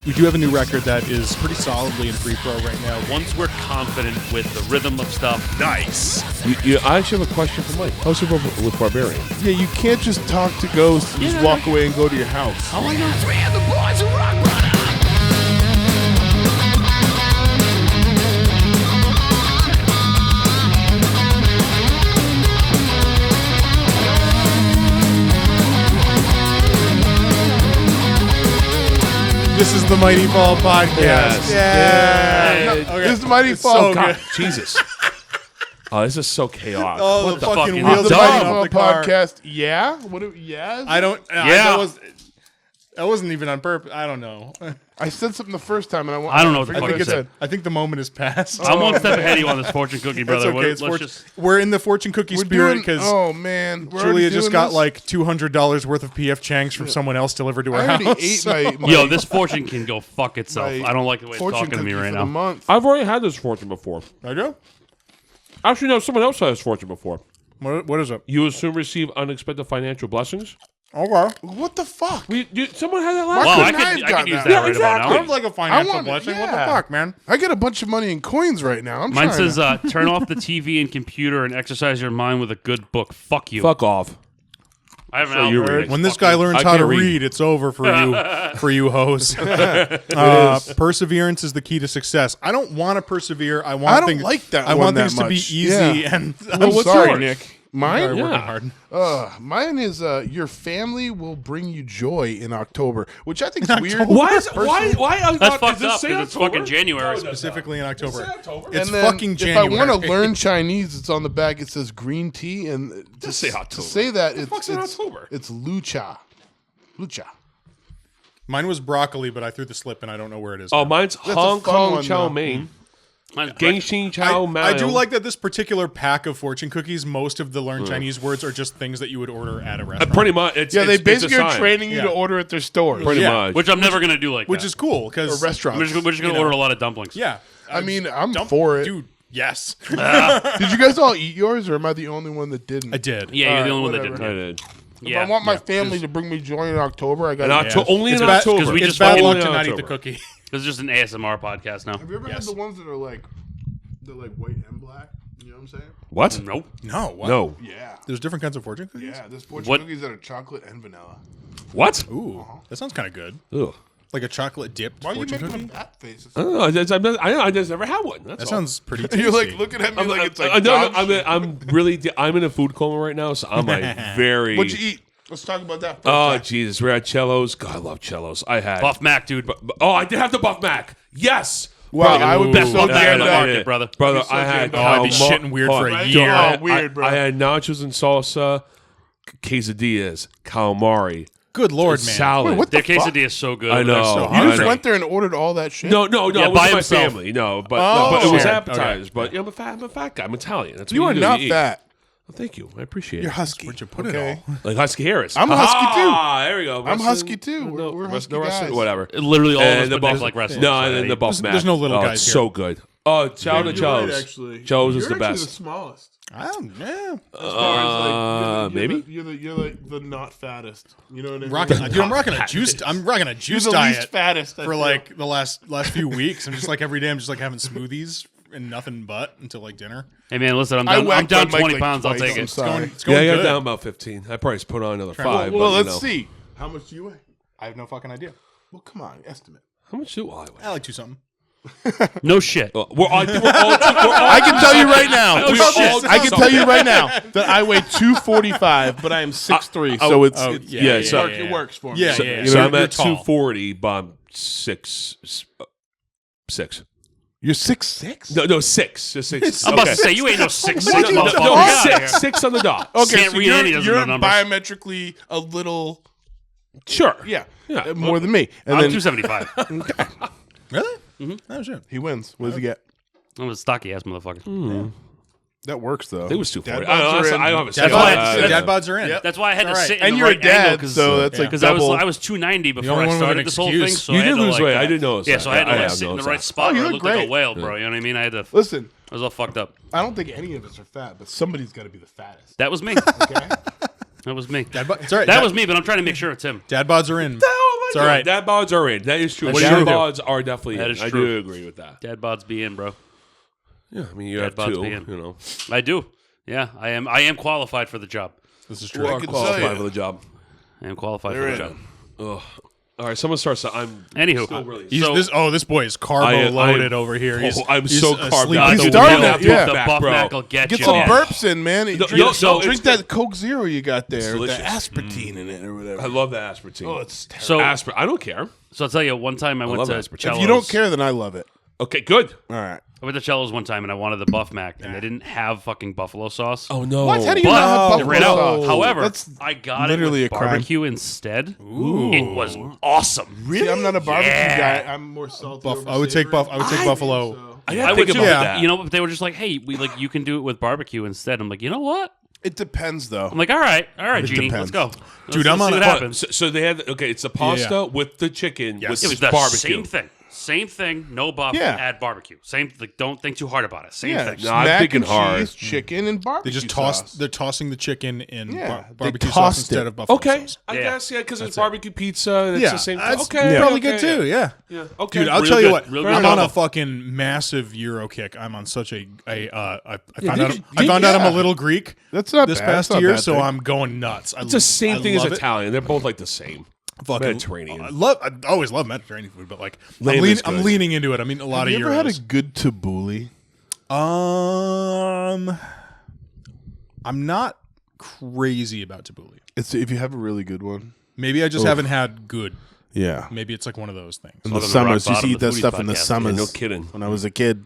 We do have a new record that is pretty solidly in pre-pro right now. Once we're confident with the rhythm of stuff. Nice. I actually have a question for Mike. How's it with Barbarian? Yeah, you can't just talk to ghosts and just walk away and go to your house. All I know is we have the boys of Rock Runner. This is the Mighty Fall Podcast. Yes. Yeah. Yeah. Okay. This is the Mighty Fall. Oh, God. Jesus. Oh, this is so chaotic. Oh, What the the fucking fucking wheels of dumb. Mighty Fall The car. Podcast. Yeah? What? Yes? I don't. Yeah. That wasn't even on purpose. I don't know. I said something the first time, and I don't know what the I fuck think you it's said. I think the moment is past. I'm one step ahead of you on this fortune cookie, That's brother. okay. It's Let's fortune. just... We're in the fortune cookie spirit because Oh man, we're Julia already just doing got this? like $200 worth of PF Changs from someone else delivered to I her already house. ate my Yo, this fortune can go fuck itself. my I don't like the way it's fortune talking to me cookie right for the now. month. I've already had this fortune before. I do. Actually, no, someone else had this fortune before. What is it? You will soon receive unexpected financial blessings. Okay. What the fuck? Someone had that last Wow, week. I I've could got use that. that Yeah, right exactly. about Sounds now. like a financial want- blessing. What the yeah. fuck, man? I get a bunch of money in coins right now. I'm Mine trying says, to, turn off the TV and computer and exercise your mind with a good book. Fuck you. Fuck off. I have an So you're album. reading. When this Fuck guy you. learns I how to can't read. read, it's over for you hoes. Perseverance is the key to success. I don't want to persevere. I want I don't things, like that I one want that things to be much. easy Yeah. and I'm what's sorry, yours? Nick. Mine? Sorry, working Yeah. hard. Mine is your family will bring you joy in October, which I think is weird. Why is Personally. why? That's fucked up because it's fucking January. Specifically in October. October. It's And then fucking January. If I want to learn Chinese, it's on the back. It says green tea, and to say to October. say that fuck's it's in October? It's lucha. Mine was broccoli, but I threw the slip and I don't know where it is. Oh, now. mine's a Hong fun Kong one, chow though. mein. Mine's Gengxin chow mein. I do like that this particular pack of fortune cookies, most of the learn Chinese words are just things that you would order at a restaurant. Pretty much. It's, Yeah, they it's a basically are sign. training you Yeah. to order at their stores. Pretty Yeah. much. Which I'm never going to do like which that. is cool or because restaurants. We're just going to order a lot of dumplings. yeah. I mean, I'm Dump- for it. dude. Yes, Did you guys all eat yours, or am I the only one that didn't? I did. Yeah, you're the only one that whatever. didn't. I did. If Yeah. I want my family to bring me joy in October, I got In to October, only It's in bad- October. 'cause we It's just bad fucking- luck Only to in not eat the October. cookie. It's just an ASMR podcast now. Have you ever Yes. had the ones that are like, they're like white and black? You know what I'm saying? What? Nope. No, what? No. Yeah. There's different kinds of fortune cookies. Yeah, there's fortune What- cookies that are chocolate and vanilla. What? Ooh, that sounds kind of good. Ugh. Like a chocolate dipped Why are you fortune making cookie. a bat face? I don't know. I just never had one. That's That all. sounds pretty tasty. You're like looking at me like it's like no, dog shit. I'm really. I'm in a food coma right now, so I'm like very. What'd you eat? Let's talk about that. Oh first. Jesus, we're at Cellos. God, I love Cellos. I had Buff Mac, dude. Oh, I did have the Buff Mac. Yes. Wow, Bro, I would be Best so Buff Mac in jammed the up. market, brother. Brother, so I had. jammed up. Oh, I'd be Cal- shitting weird for a Right? year. Oh, weird, bro. I had nachos and salsa, quesadillas, calamari, Good lord, man. salad. Wait, what Their the fuck? quesadilla is so good. I know. They're so You I just know. went there and ordered all that shit? No, Yeah, it was by my himself. family. No, but Oh. but it was Sure. appetizers. Okay. But I'm a fat guy. I'm Italian. That's You what are do. not You eat. fat. Well, thank you. I appreciate You're it. husky. Where'd you put okay. it all? Like Husky Harris. I'm husky, too. Ah, there we go. I'm husky, too. We're husky guys. Whatever. Literally all of us And the would make Buff like wrestlers. No, and then the Buff Mac. There's no little oh, guys it's here. so good. Oh, chow to You're Chows. right, actually. Chows is You're the actually best. the smallest. I don't know. As far as, like, Maybe. you're like the not fattest. You know what I mean? Rocking, dude, I'm rocking a juice. I'm rocking a You're juice the diet least fattest I for feel. like the last few weeks. I'm just like every day. I'm just like having smoothies and nothing but until like dinner. Hey, man, listen, I I'm whacked down on Mike 20 like pounds. I'll twice. take I'm it. sorry. It's going Yeah, I good. got down about 15. I probably put on another 5. Well, but, let's you know. see. How much do you weigh? I have no fucking idea. Well, come on, estimate. How much do I weigh? I like 2 something. No shit. I think we're all I can tell you right now. Oh, shit. I can tell you right now that I weigh 245, but I am 6'3", so it's yeah, so- it works for me. Yeah, So, yeah. so You're- I'm you're at tall. 240, but I'm 6. You're 6'6"? No, 6. Just 6. I'm about to say, you ain't no 6'6", What you motherfucker. talking No, about? Get out of here. 6 on the dot. Okay, Can't so read any of you're the numbers. biometrically a little, Sure. yeah, Yeah. more than me. And I'm then 275. Really? Mm-hmm. Oh shit. he wins. What does he get? I'm a stocky ass motherfucker. That works though. It was 240. Dad bods are in. I don't have a Dad second. why bods, it's- dad bods are in. Yep. That's why I had to All right. sit in And the you're right a dad, angle so that's like because double. I was 290 before only I one with started an this whole excuse. thing. So You I had did to, lose like, weight. I didn't notice Yeah, that. so I had to I like have sit in the noticed right that. spot Oh, you where I look looked like a great. whale, bro. You know what I mean? I Listen, was all fucked up. I don't think any of us are fat, but somebody's got to be the fattest. That was me. Okay. That was me. Dad bod- it's all right. That Dad- was me, but I'm trying to make sure it's him. Dad bods are in. Oh It's all right. Dad bods are in. That is true. That's Dad true. bods are definitely That in. is I true. do agree with that. Dad bods be in, bro. Yeah, I mean, you Dad have bods two. be in. You know, I do. Yeah, I am qualified for the job. This is you true. are can qualified tell you. for the job. I am qualified They're for the in. job. Ugh. All right, someone starts. I'm Anywho, still really. This boy is carbo loaded over here. I'm so carved asleep out. at He's the starting wheel. it, yeah. The Back, buff bro. Mac will get Get you. some man. burps in, man. Drink, no, drink it's- that Coke Zero you got there. With the delicious. aspartame in it or whatever. I love that aspartame. Oh, it's terrible. So, Aspirin. I don't care. so I'll tell you. One time I went love to aspartame. Cello's. if you don't care, then I love it. Okay, good. All right. I went to Cello's one time and I wanted the buff Mac, and they didn't have fucking buffalo sauce. Oh no! What? How do you But not have it buffalo ran out. sauce? However, That's I got literally it a with crime. barbecue instead. It was awesome. See, I'm not a barbecue Yeah. guy. I'm more salty. Buff- over I would take savory. buffalo. So- I I gotta would think too. about Yeah. that. You know, but they were just like, "Hey, you can do it with barbecue instead." I'm like, you know what? It depends, though. I'm like, all right, Genie, depends. let's go, Dude, let's I'm on see a- what happens. So they had it's the pasta Yeah. with the chicken Yes. with It was the barbecue. same thing, no buff, Yeah. add barbecue. Same, like, don't think too hard about it. Same Yeah, thing. just No, I'm mac thinking and hard. cheese, chicken, and They barbecue just sauce. they're tossing the chicken in Yeah, they barbecue sauce tossed instead it. of buffalo Okay, sauce. I Yeah. guess because it's That's it. barbecue pizza. And it's Yeah, the same. that's Okay, probably okay. good too. Yeah. Yeah. Okay. Dude, I'll Real tell you good, what. real I'm good. on a fucking massive Euro kick. I'm on such I found out. did I found out I'm yeah. a little Greek That's not this bad. past That's not a year, bad so thing. I'm going nuts. It's the same I thing as love it. Italian. They're both like the same. Fucking Mediterranean. I always love Mediterranean food, but like Lamb is I'm good. leaning into it. I mean, a lot Have of you ever had a Euros. good tabbouleh? I'm not crazy about tabbouleh. It's if you have a really good one. Maybe I just haven't had good. Yeah. Maybe it's like one of those things. In Other the than summers, Rock you used to Bottom, eat the that foodie stuff in the podcast. summers. No kidding. When I was a kid.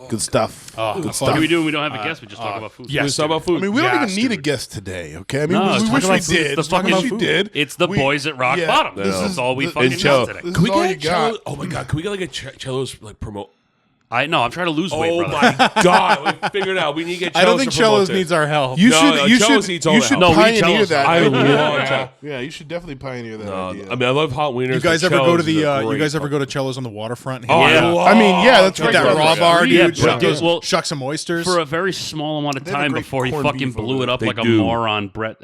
Good stuff. Oh, Good fuck. stuff. What do we do when we don't have a guest? We just talk about food. yes. Let's talk about food. I mean, we don't Yes, even need a dude. guest today, okay? I mean, No, let's we talk wish we about food. did. The fucking We wish we food. did. It's the boys at Rock Bottom. This That's is all we the- fucking and got Cello. today. This Can we is all get you got. Cello? Oh my god! Can we get like a Cello's like promote? I know. I'm trying to lose weight, Oh brother. my god! We figured it out. We need to get. I don't Cello's think to Cello's promote it. needs our help. You No, should. no, You Cello's should. needs all You the should help. No, we need pioneer Cello's that. I idea. love yeah. Cello. Yeah, you should definitely pioneer that idea. I mean, I love hot wieners. You guys but ever go to Cello's the? is a You great guys ever fucking- go to Cello's on the waterfront? Oh, Hang I out love I mean, yeah, that's with right. that across raw the bar, street. dude. Yeah, Shuck, well, shuck some oysters. For a very small amount of They have a time great before he corned fucking beef blew over it up there. like They a do. moron, Brett's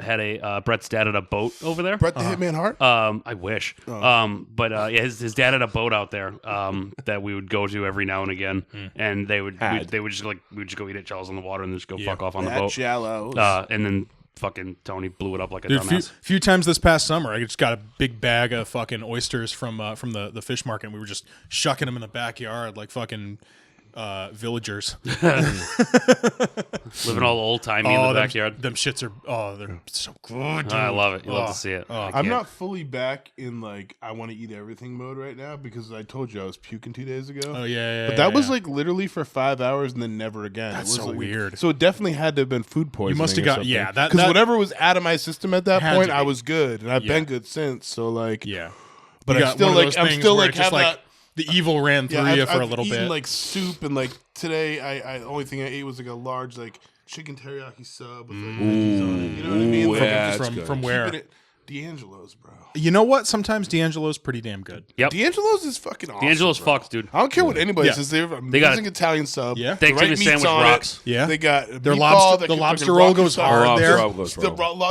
dad had a boat over there. Brett the Hitman Hart. I wish. But yeah, his dad had a boat out there that we would go to every now and again, and they would just we would just go eat at Charles on the water and then just go fuck off on the boat. Shallow. And then fucking Tony blew it up like a Dude, dumbass. few times this past summer, I just got a big bag of fucking oysters from the fish market. And we were just shucking them in the backyard like fucking villagers. Living all old timey in the backyard. Them shits are they're so good. Dude. I love it. You love to see it. I I'm can't. not fully back in like I want to eat everything mode right now because I told you I was puking 2 days ago. Oh yeah, But that was like literally for 5 hours and then never again. That's it was so like, weird. So it definitely had to have been food poisoning. must have or got- something. yeah, that- because that- whatever was out of my system at that Had point, to I be. was good and I've Yeah. been good since. So like, yeah. but You I'm got still one of like those I'm things still where like it just have that. the evil ran through you for a little eaten, bit. like soup and like today I only thing I ate was like a large like chicken teriyaki sub with like veggies on it. You know what I mean? Ooh, Like, yeah, just that's from good. from where? keeping it- D'Angelo's, bro. You know what? Sometimes D'Angelo's pretty damn good. Yep. D'Angelo's is fucking awesome. D'Angelo's bro. fucks, dude. I don't care what anybody Yeah. says. They have They got amazing Italian sub. Yeah. The right Thanksgiving meats sandwich on rocks. It. Yeah. They got Their meatball lobster- that the can lobster fucking roll rock goes you hard solid. there.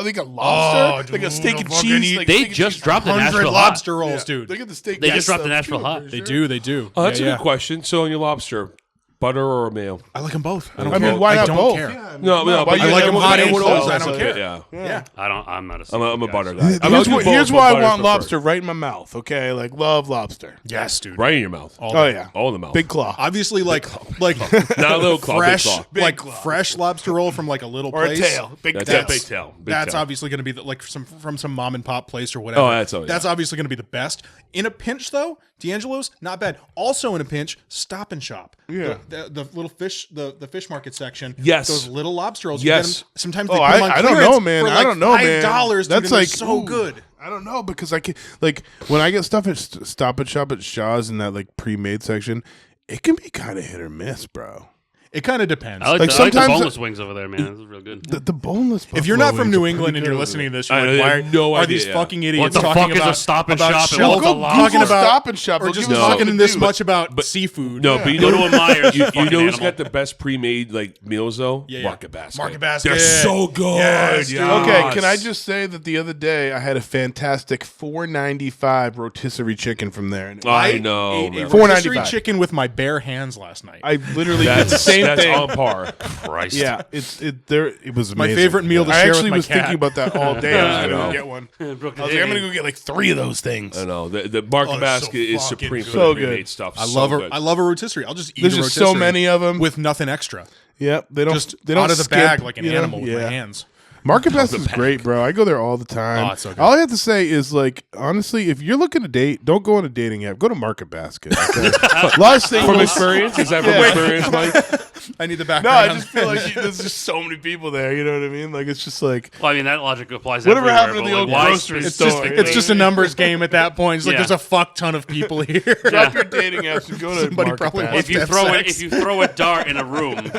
They got lobster. dude, They got steak and fucking cheese. eat- like They steak and just cheese. dropped the 100 Nashville hot. lobster rolls, dude. They get the steak. They and just dropped the sub, Nashville too, hot. I'm They pretty do. They do. Oh, that's yeah, a yeah. good question. So on your lobster, butter or mayo? I like them both. I don't I care. mean, why I not don't both? care. Yeah, No, why but you I like get them one hot of and those? cold. I That's don't okay. care. Yeah. Yeah. I'm not a I'm a guy, butter so- guy. I mean, I'll do both, Here's but why I butter's want preferred. lobster right in my mouth. Okay, like love lobster. Yes, dude. Right in your mouth. All Oh day. yeah, All in the mouth. big claw. Obviously, like Not a little claw, fresh, big claw. Big like claw. fresh lobster roll from like a little Or a place. tail. Big That's tail. a big tail. Big That's tail. obviously going to be like from some mom and pop place or whatever. Oh, that's obviously going to be the best. In a pinch, though, D'Angelo's not bad. Also in a pinch, Stop and Shop. Yeah. the little fish, the fish market section. Yes. those little lobster rolls. Yes. You get them, sometimes they Oh, put them on I don't clearance know, man. For I like don't know, man. $5. That's like so ooh. good. I don't know because I can like when I get stuff at Stop and Shop at Shaw's in that like pre-made section, it can be kind of hit or miss, bro. It kind of depends. I like, Like the, I like the sometimes- boneless wings over there, man. This is real good. The boneless. If you're buffalo not from wings are New pretty England and good you're over listening to there. this, you're I like, why have no are idea, these yeah. fucking idiots What the talking fuck is a about Stop and about Shop at shell- Old Go Lobster? talking Google about Stop and Shop. or They'll just give you talking something this to do. much about seafood. No, but Go to a Myers. you fucking know who's animal. got the best pre-made like meals though? Yeah, yeah. Market Basket. Market Basket. They're so good. Yes, dude. Okay, Yes. can I just say that the other day I had a fantastic $4.95 rotisserie chicken from there. And I know. ate a man. rotisserie $4.95. chicken with my bare hands last night. I literally did the same That's thing. on par. Christ. Yeah, it was My amazing. favorite meal to I share with actually my was cat. thinking about that all day. I was I gonna know. get one. I was Brooke, like, I'm gonna go get like 3 of those things. I know. The Market Oh, it's so Basket is fucking supreme good. for So the pre-made good. stuff. I So love good. I love a rotisserie. I'll just eat There's a just rotisserie so many of them. with nothing extra. Yep, they don't Just they don't out of the skip, bag like an you know? animal with my Yeah. hands. Market Basket is great, bro. I go there all the time. Oh, it's so good. All I have to say is, like, honestly, if you're looking to date, don't go on a dating app. Go to Market Basket. Okay? A lot of From singles. experience? Is that from experience, Mike? I need the No, background. I on just feel this. like there's just so many people there. You know what I mean? Like, it's just like Well, I mean, that logic applies Whatever everywhere. happened to but, the like, old why grocery specifically- store? It's just a numbers game at that point. It's like Yeah. there's a fuck ton of people here. drop your dating apps and go to Somebody Market probably Basket. wants If you have throw sex. if you throw a dart in a room,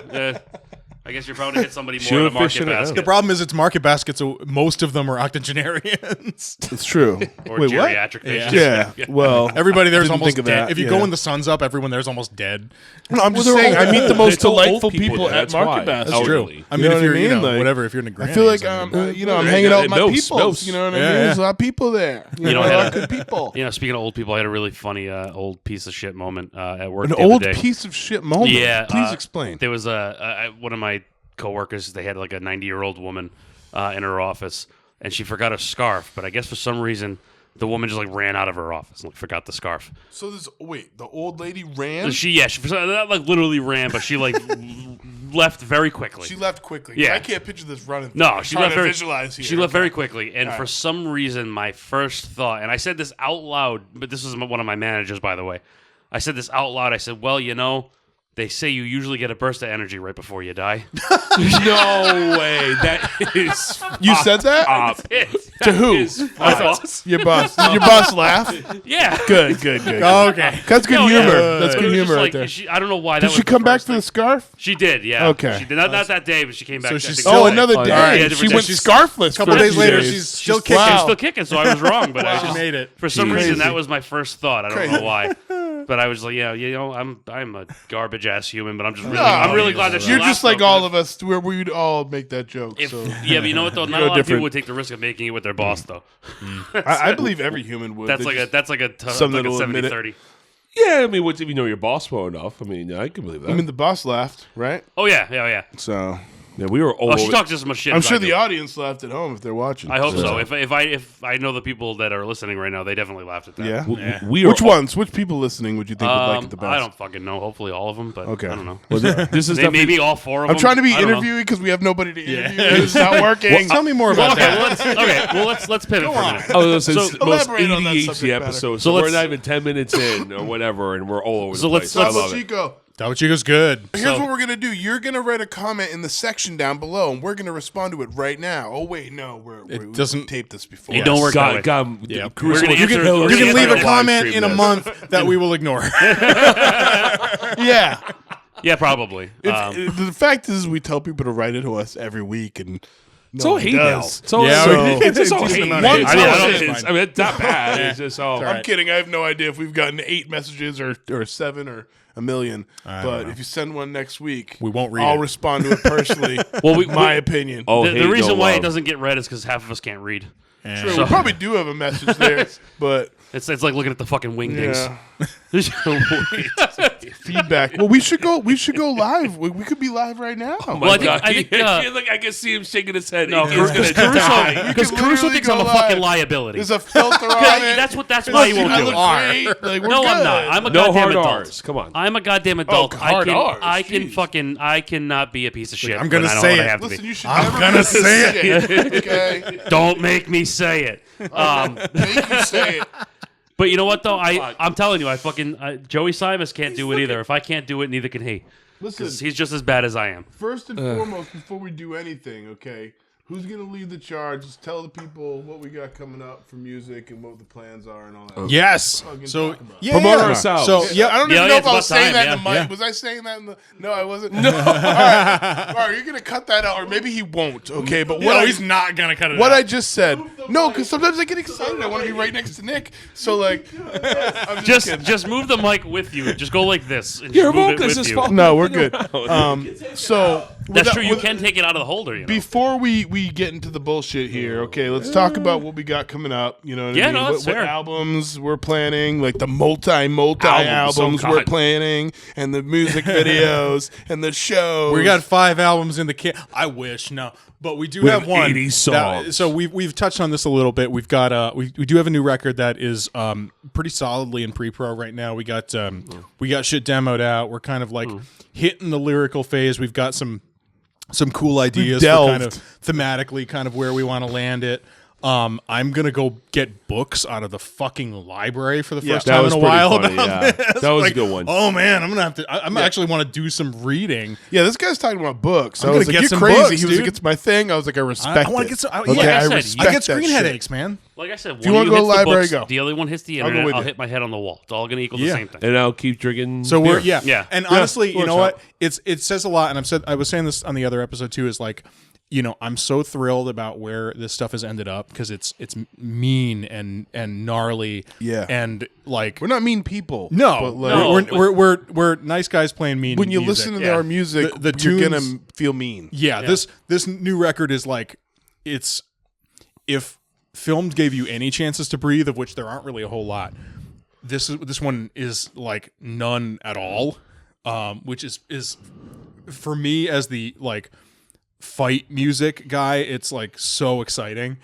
I guess you're probably gonna hit somebody more Sure, in a market fishing it out. basket The problem is it's Market Basket, so most of them are octogenarians. It's true. or Wait, what? geriatric patients. Yeah. Well, Everybody there's Didn't almost think of dead. that, If you yeah. go when the sun's up, everyone there's almost dead. no, I'm just Well, they're saying. old I meet the people. most It's all old delightful people people there, at that's Market why. Basket. That's true. Elderly. I mean, You know if what I you're, you mean? know, Like, whatever, if you're in a I feel like Grammys, you know, I'm Yeah, hanging yeah, out with my Mills, people. Mills. You know what I Yeah, mean? yeah. There's a lot of people there. You know, know, a I lot had of good people. You know, speaking of old people, I had a really funny old piece of shit moment at work An the other old day. piece of shit moment. Yeah, Please explain. There was one of my coworkers. They had like a 90-year-old woman in her office, and she forgot her scarf. But I guess for some reason, the woman just like ran out of her office and like, forgot the scarf. So the old lady ran. She not like literally ran, but she like left very quickly. She left quickly. Yeah. I can't picture this running. No, thing. she Trying left to very. visualize here. She left very quickly, and for some reason, my first thought, and I said this out loud, but this was one of my managers, by the way. I said this out loud. I said, "Well, you know, they say you usually get a burst of energy right before you die." No way. That is. You said that To who? My boss. Your boss. Did your boss laugh? Yeah. Good. okay. That's good No, yeah. humor. That's It good was just humor right like, there. I don't know why. Did that she was come back first to the thing. scarf? She did, yeah. Okay. She did. Not that day, but she came back. So I she's think- still- Oh, another All day. right, yeah, she different went day. scarfless. A couple for days a later, few she's still She's kicking. still kicking, so I was wrong, but I She just, made it. for some Crazy. reason that was my first thought. I don't Crazy. know why, but I was like, yeah, you know, I'm a garbage ass human, but I'm just really, No, I'm really glad that she You're laughed, just like though, all 'cause of us, where we'd all make that joke. If, So yeah, but you know what though? Not a You're lot of different. people would take the risk of making it with their boss though. I believe every human would. That's They like just- some like a that'll admit it. 70-30. Yeah, I mean, what if you know your boss well enough? I mean, I can believe that. I mean, the boss laughed, right? Oh yeah. So yeah, we were all Oh, she over. talked just as much shit. I'm as I sure do. the audience laughed at home if they're watching. I hope so. If I know the people that are listening right now, they definitely laughed at that. Yeah. We are Which ones? Which people listening would you think would like it the best? I don't fucking know. Hopefully all of them, but Okay. I don't know. This is Maybe all four of I'm them. trying to be I don't know. interviewing because we have nobody to interview. It's not working. Tell me more about that. Let's pivot for a minute. Oh, this is most elaborate on that ADHD subject matter. episode. So So we're let's- not even 10 minutes in or whatever, and we're all over So the let's- place. I let's- love it. Chico, Taco Chico's good. here's So- what we're gonna do. You're gonna write a comment in the section down below, and we're gonna respond to it right now. Oh wait, no, we doesn't- taped this before. It don't work that way. God, Yeah. We're Chris, gonna you answer- can, we're You gonna can answer leave the a live comment stream in a this. month that we will ignore. Yeah. Yeah, probably. The fact is, we tell people to write it to us every week, and It's all hate now. does. It's all, Yeah, so, we- it's just all decent hate. amount of One hate. time I mean, I it don't- is. I mean, it's not bad. It's just all. I'm kidding. I have no idea if we've gotten 8 messages or 7 or a million. But if you send one next week, We won't read I'll it. respond to it personally. Well, my opinion. Oh, the hate, reason no why love. it doesn't get read is because half of us can't read. Sure, we probably do have a message there, but It's like looking at the fucking wingdings. feedback. Well, we should go live. We could be live right now. Well, I think Like, I can see him shaking his head. no, He's because gonna die. You Caruso could literally thinks I'm a go fucking live. liability. There's a filter on it. That's why he won't I do look it. great. Like, we're No, good. I'm not. I'm a No goddamn hard adult. R's. Come on. I'm a goddamn adult. hard R's. I cannot be a piece of shit. I'm gonna when I know say what I it. have to Listen, be. you should I'm never gonna make us say it. Okay, Don't make me say it. make you say it. But you know what though? I'm telling you, Joey Simas can't do it either. If I can't do it, neither can he. Listen, He's just as bad as I am. first and foremost, before we do anything, okay, Who's gonna lead the charge? Just tell the people what we got coming up for music and what the plans are and all that. Yes. Fucking So talk about it. yeah, Promote yeah. ourselves. So yeah, I don't Yeah, even know yeah, if I was it's about saying that time, in the mic. yeah. Was I saying that in the? No, I wasn't. No. All right, you're gonna cut that out, or maybe he won't. Okay, but what no, I, he's not gonna cut it what out. I just said. No, because sometimes I get excited. I want to be right next to Nick. So like, I'm Just move the mic with you. Just go like this. And Your just move it vocals with is you. falling. No, we're good. So That's true. You can take it out of the holder. You know? Before we get into the bullshit here, okay, let's talk about what we got coming up. You know what I Yeah, mean? no, that's what fair. albums we're planning, like the multi Albums, albums oh we're God. planning, and the music videos and the shows. We got 5 albums in the can. I wish no, but we do We have have one. 80 that- songs. so we've touched on this a little bit. We've got we do have a new record that is pretty solidly in pre-pro right now. We got shit demoed out. We're kind of like hitting the lyrical phase. We've got some cool ideas for kind of thematically kind of where we want to land it. I'm gonna go get books out of the fucking library for the first that time was in a pretty while. funny, about yeah. this. That was a Like, good one. Oh man, I'm gonna have to. I'm actually want to do some reading. Yeah, this guy's talking about books. I'm I was gonna like, get "You're some crazy." books, he was like, dude. "It's my thing." I was like, "I respect I want it." to get some. Okay, like I I said, respect I get that screen shit. headaches, man. Like I said, you one wanna of you go hits the library, books, go. the other one hits the I'll go internet. with I'll you. hit my head on the wall. It's all going to equal Yeah. the same thing. And I'll keep drinking. So beer. we're Yeah. and honestly, you works know out. what? It says a lot, and I was saying this on the other episode too. Is like, you know, I'm so thrilled about where this stuff has ended up because it's mean and gnarly. Yeah. and like We're not mean people. no, but like, No. we're nice guys playing mean. when you music. listen to Yeah. our music, The you're tunes- gonna feel mean. Yeah, this new record is like, it's if films gave you any chances to breathe, of which there aren't really a whole lot. This one is like none at all, which is for me as the like fight music guy, it's like so exciting.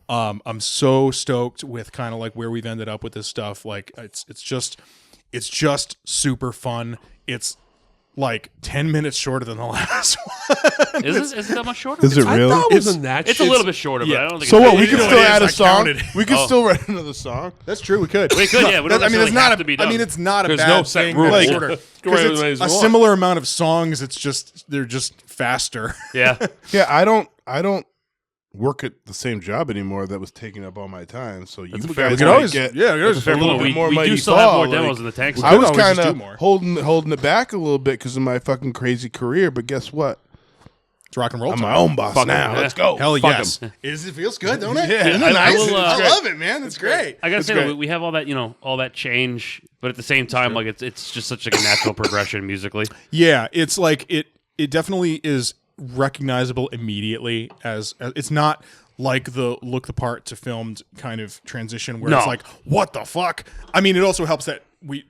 I'm so stoked with kind of like where we've ended up with this stuff. Like it's just super fun. It's like 10 minutes shorter than the last one. Is it that much shorter? Is it I really? thought it wasn't that It's a shit. little bit shorter, but Yeah. I don't think So it's what? that We big. could know still it is, add a I song. counted. We could still write another song. That's true. We could. We could, yeah. We don't I mean, it's necessarily not have a. to be I done. mean, it's not a There's bad no set thing. rules. Like, Like, because go wherever it's you a want. similar amount of songs. It's just they're just faster. Yeah. Yeah, I don't work at the same job anymore that was taking up all my time. So you That's guys fair. might We could always- get yeah, we could always a fair little point. bit more we mighty do still have fall. more demos Like, in the tank. I was always just kind do of more. holding it back a little bit because of my fucking crazy career. But guess what? It's rock and roll. I'm time. my own boss Fuck now. it. Let's go. Hell Fuck yes. It feels good, don't it? Yeah, Isn't I it nice? will, I uh, love it, man. It's great. I gotta say great. though, we have all that, all that change, but at the same time, like it's just such like a natural progression musically. Yeah, it's like it definitely is recognizable immediately as it's not like the look the part to filmed kind of transition where No. it's like, what the fuck? I mean, it also helps that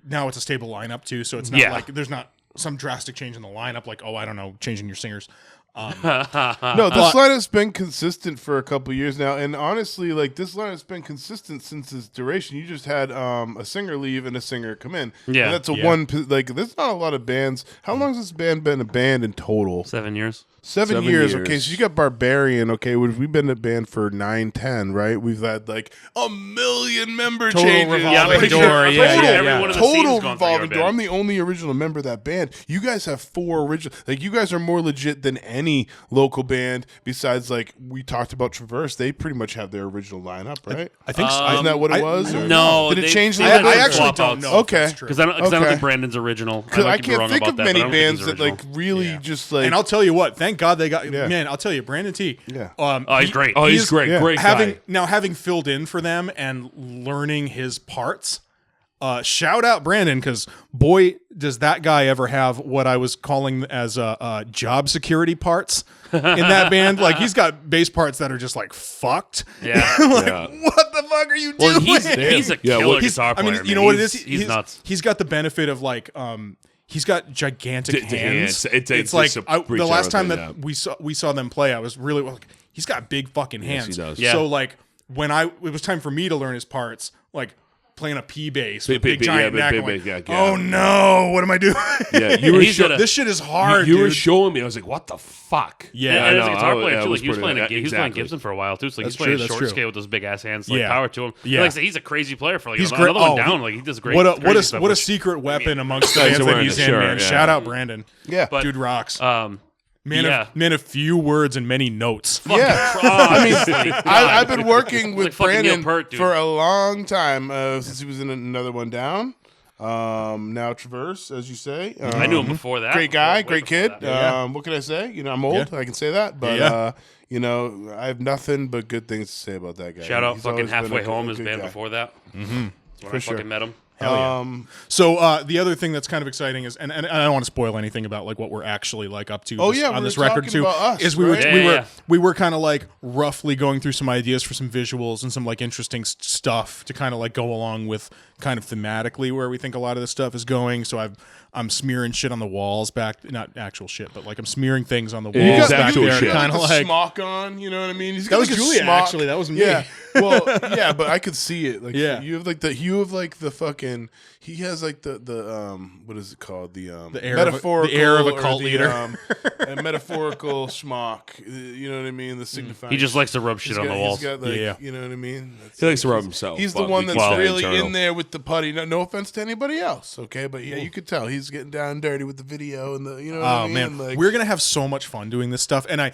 now it's a stable lineup too, so it's not Yeah. like there's not some drastic change in the lineup, like, oh, I don't know, changing your singers. No, this line has been consistent for a couple years now, and honestly, like this line has been consistent since its duration. You just had a singer leave and a singer come in. Yeah. and that's a Yeah. one. Like, there's not a lot of bands. How long has this band been a band in total? 7 years. 7 7 years. years. Okay, so you got Barbarian. Okay, we've been a band for 9, 10, right? We've had like a million member Total changes. revolving Yeah, I'm Like, pretty door, sure, I'm yeah, pretty sure yeah, every yeah. one of the Total scenes gone through revolving your door. band. I'm the only original member of that band. You guys have 4 original. Like, you guys are more legit than any local band besides, like, we talked about Traverse. They pretty much have their original lineup, right? I think so. Isn't that what it was? or- No, Did it they- change a they little had bit? I some actually swap don't outs. know. Okay. If that's true. Because I don't Okay. think Brandon's original. Because I might be can't wrong think about of that, many but I don't think bands he's that, like, original. really Yeah. just, like... And I'll tell you what, thank God they got Yeah. man, I'll tell you, Brandon T. Yeah. Oh, he's great. Oh, he's great. yeah. Great having guy. having filled in for them and learning his parts. Shout out Brandon, because boy, does that guy ever have what I was calling as job security parts in that band. Like, he's got bass parts that are just like fucked. Yeah. Like, Yeah. what the fuck are you Well, doing? he's a Yeah, killer well, guitar player. I mean, you know what it is? He's nuts. He's got the benefit of like, he's got gigantic D- hands. it's like just a the reach last out time with that it, we saw them play, I was really like, he's got big fucking hands. he does. Yeah. So like when it was time for me to learn his parts, like playing a P bass with Big- big giant yeah, neck. big- I'm like, big- yeah. oh no, what am I doing? Yeah, you were He's sho- got a- This shit is hard, you were dude. showing me. I was like, what the fuck? Yeah, Yeah, I and as know. a guitar Oh, player yeah, it too. was Like, he was pretty- playing playing exactly. Gibson for a while too. So like, That's he's playing true, that's short true. scale with those big ass hands. Like, Yeah. power to him. Yeah. Like I said, he's a crazy player for like He's another great. one Oh, down. he- Like he does great. What a crazy what stuff, a what a which- secret weapon amongst the Guys bands are that wearing he's a in, shirt, man. yeah. Shout out Brandon. Yeah. But Dude rocks. Um, Man of few words and many notes. Yeah, I mean, I've been working with fucking Neil Brandon Peart, dude. for a long time since he was in Another One Down. Now Traverse, as you say. I knew him before that. Great guy, Way great before kid. that. What can I say? I'm old. I can say that, but I have nothing but good things to say about that guy. Shout out He's fucking always been Halfway a Home, good his band guy. before that. Mm-hmm. When I sure. fucking met him. So the other thing that's kind of exciting is, and I don't want to spoil anything about like what we're actually like up to. Oh, yeah, on we this were record talking too. about us, is right? we were kind of like roughly going through some ideas for some visuals and some like interesting stuff to kind of like go along with kind of thematically where we think a lot of this stuff is going. So I'm smearing shit on the walls back, not actual shit, but like I'm smearing things on the walls is back actual there, shit. kind of the like. smock on, you know what I mean? He's That got was like a Julia, smock. actually. That was me. Yeah. Well, yeah, but I could see it. Like, Yeah. you have like the fucking. He has like the what is it called? The air of a- metaphorical, the air of a or cult the, leader. a metaphorical schmock. You know what I mean? The signifying. He just likes to rub shit on the walls. He's got like, Yeah. you know what I mean? That's, He likes to rub himself. He's the but one we that's keep that really internal. in there with the putty. No offense to anybody else, okay? But yeah, you could tell he's getting down and dirty with the video and the, you know what I Oh mean? man, Like, we're gonna have so much fun doing this stuff, and I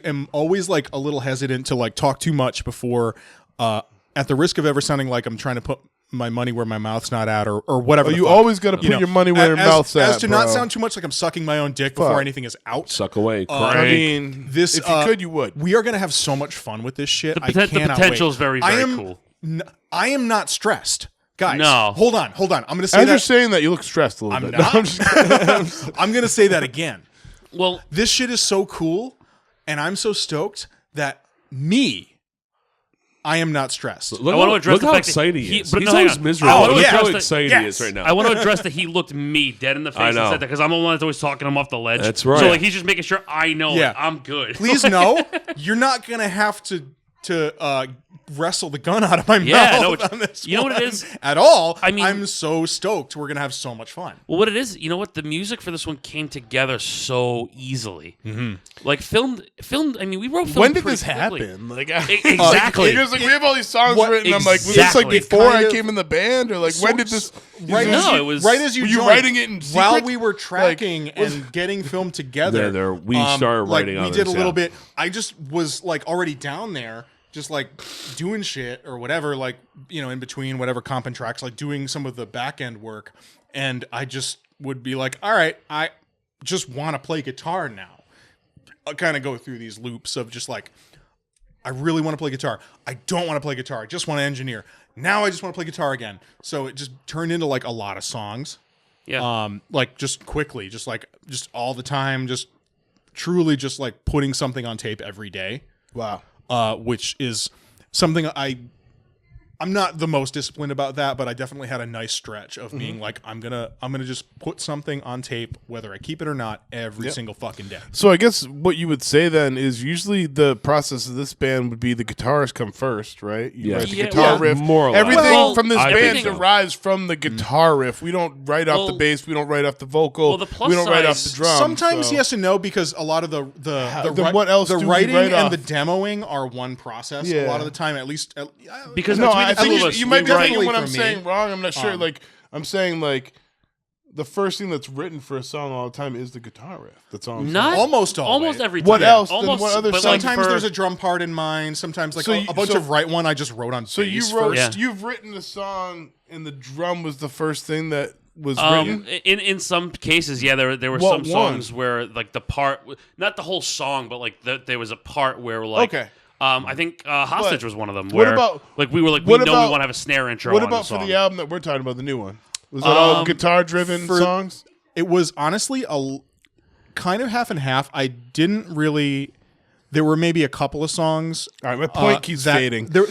am always like a little hesitant to like talk too much before, at the risk of ever sounding like I'm trying to put my money where my mouth's not at, or whatever. the you fuck. always got to put your money where your mouth's at, as to not bro. sound too much like I'm sucking my own dick before Fuck. anything is out. Suck away. I Crank. mean, This if you could, you would. We are gonna have so much fun with this shit. The potential is very, very cool. I am not stressed, guys. No. hold on. I'm gonna say As you're that. saying that, you look stressed a little I'm bit. not. No, I'm just I'm gonna say that again. Well, This shit is so cool, and I'm so stoked that I am not stressed. Look, I want to address look the how fact that excited he he- is. but He no, hang sounds on. miserable. I wanna Look address how that- excited he is right now. I want to address that he looked me dead in the face I and know. said that because I'm the one that's always talking him off the ledge. That's right. So like he's just making sure I know Yeah. like, I'm good. Please know you're not gonna have to wrestle the gun out of my Yeah, mouth no, it's- on this. you know what it one is? at all. I mean- I'm so stoked. We're gonna have so much fun. Well, what it is, you know what? The music for this one came together so easily. Mm-hmm. Like filmed. I mean, we wrote. Film when did pretty this quickly. happen? Like, Exactly. It was like we have all these songs What- written. I'm like, was this like exactly. before Kind I of- came in the band, or like when did this? Right, No, as you, it was- right as you Were you joined, writing it in while secret? we were tracking and getting film together. We started like, writing we others, did a little yeah. bit. I just was like already down there, just like doing shit or whatever, like in between whatever comp and tracks, like doing some of the back end work, and I just would be like, all right, I just want to play guitar now. I'll kind of go through these loops of just like, I really want to play guitar. I don't want to play guitar. I just want to engineer. Now I just want to play guitar again. So it just turned into like a lot of songs. Yeah. Like just quickly, just all the time, just truly just like putting something on tape every day. Wow. Which is something I'm not the most disciplined about that, but I definitely had a nice stretch of being like, I'm gonna just put something on tape, whether I keep it or not, every single fucking day. So I guess what you would say then is usually the process of this band would be the guitarist come first, right? You Yeah. write the Yeah, guitar well, riff. more or less. Everything Well, from this I band think so. derives from the guitar riff. We don't write off the Well- bass. We don't write off the vocal. Well, the plus we don't write off size- the drum. Sometimes so. yes and no, because a lot of the then what else the do we writing write and off? the demoing are one process. Yeah. A lot of the time, at least Because No, between I the two think of us, you might be we write- thinking what I'm for me. saying wrong. I'm not sure. Um, Like I'm saying, like the first thing that's written for a song all the time is the guitar riff. That's all I'm Not saying. Almost always. almost every time. What else? Then Almost, what other but songs- like Sometimes for- there's a drum part in mind. Sometimes like So a bunch so- of right one I just wrote on So you bass wrote. first. Yeah. You've written a song, and the drum was the first thing that was written. in some cases, yeah, there were What some songs where like the part, not the whole song, but like there was a part where like, Okay. I think Hostage But was one of them. what Where about- like we were like, we what know we about- want to have a snare intro. What on about the for song. the album that we're talking about, the new one? Was that all guitar-driven songs? It was honestly kind of half and half. I didn't really. There were maybe a couple of songs. All right, my point keeps that- fading. There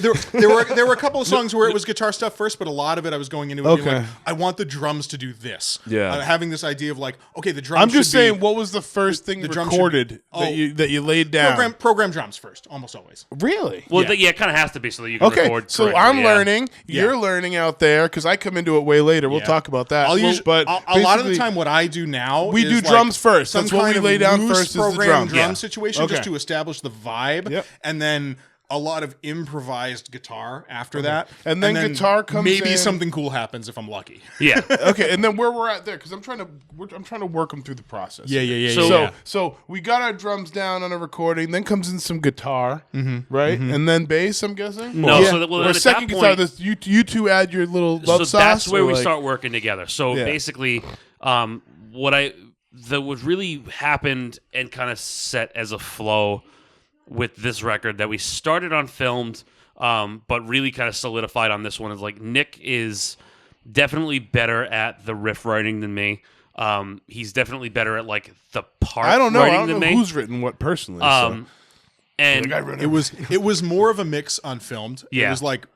were a couple of songs where it was guitar stuff first, but a lot of it I was going into it being Okay. like, I want the drums to do this. Yeah. Having this idea of like, okay, the drums. I'm just should be- saying, what was the first thing the drum should- recorded oh, that you laid down? program drums first, almost always. Really? Well, Yeah. it kind of has to be so that you can Okay, record. so correctly, I'm yeah. learning. Yeah. You're learning out there because I come into it way later. We'll Yeah. talk about that. I'll use, but a lot of the basically- time, what I do now, We is do like drums first. some That's what kind we of lay down loose first is the program drum. Yeah. situation, Okay. just to establish the vibe, Yep. and then a lot of improvised guitar after that, And then guitar comes maybe in. something cool happens if I'm lucky. Yeah. Okay, and then where we're at there, because I'm trying to work them through the process. So we got our drums down on a recording, then comes in some guitar, right, and then bass. I'm guessing. No, Or- so that- well, or then at second that guitar. point- This you two add your little love So sauce. that's where or we like- start working together. So Yeah. basically, what really happened and kind of set as a flow with this record that we started on Filmed, but really kind of solidified on this one is like Nick is definitely better at the riff writing than me. He's definitely better at like the part I don't know. I writing don't than know me. who's written what personally. So. And Like, I wrote It was more of a mix on Filmed. Yeah. It was like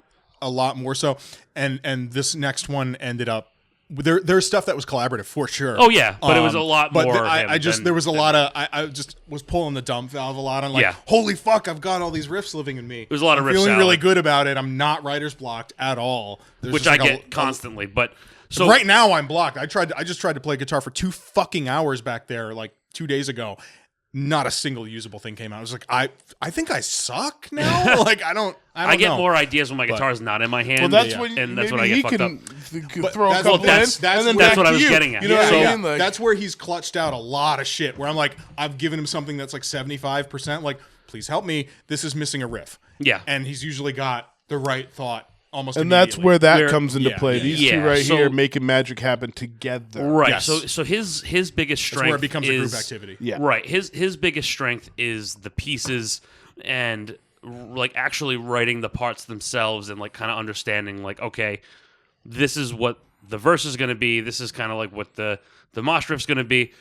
a lot more so. And this next one ended up there's stuff that was collaborative for sure. oh yeah, but it was a lot But more. I just than- there was a lot of I just was pulling the dump valve a lot on like Yeah. holy fuck, I've got all these riffs living in me. There's a lot of I'm riff feeling salad. really good about it. I'm not writer's blocked at all. There's which just I like get constantly. But so right now I'm blocked. I just tried to play guitar for 2 fucking hours back there like 2 days ago. Not a single usable thing came out. I was like, I think I suck now. Like I don't I get know. more ideas when my guitar's not in my hand. Well, that's when and that's maybe when I get he fucked can up. But throw a that's- couple well, that's- in, that's and then what- back That's what to I was you. getting at. You know Yeah, what I yeah. mean? Like, That's where he's clutched out a lot of shit. Where I'm like, I've given him something that's like 75%. Like, please help me. This is missing a riff. Yeah. And he's usually got the right thought almost. and that's immediately. where that Where- comes into yeah, play. yeah, These yeah. two right So- here making magic happen together. Right. Yes. So his biggest strength That's where it becomes a is group activity. Yeah. Right. His biggest strength is the pieces and like actually writing the parts themselves and like kind of understanding like, okay, this is what the verse is going to be. This is kind of like what the mosh riff's going to be.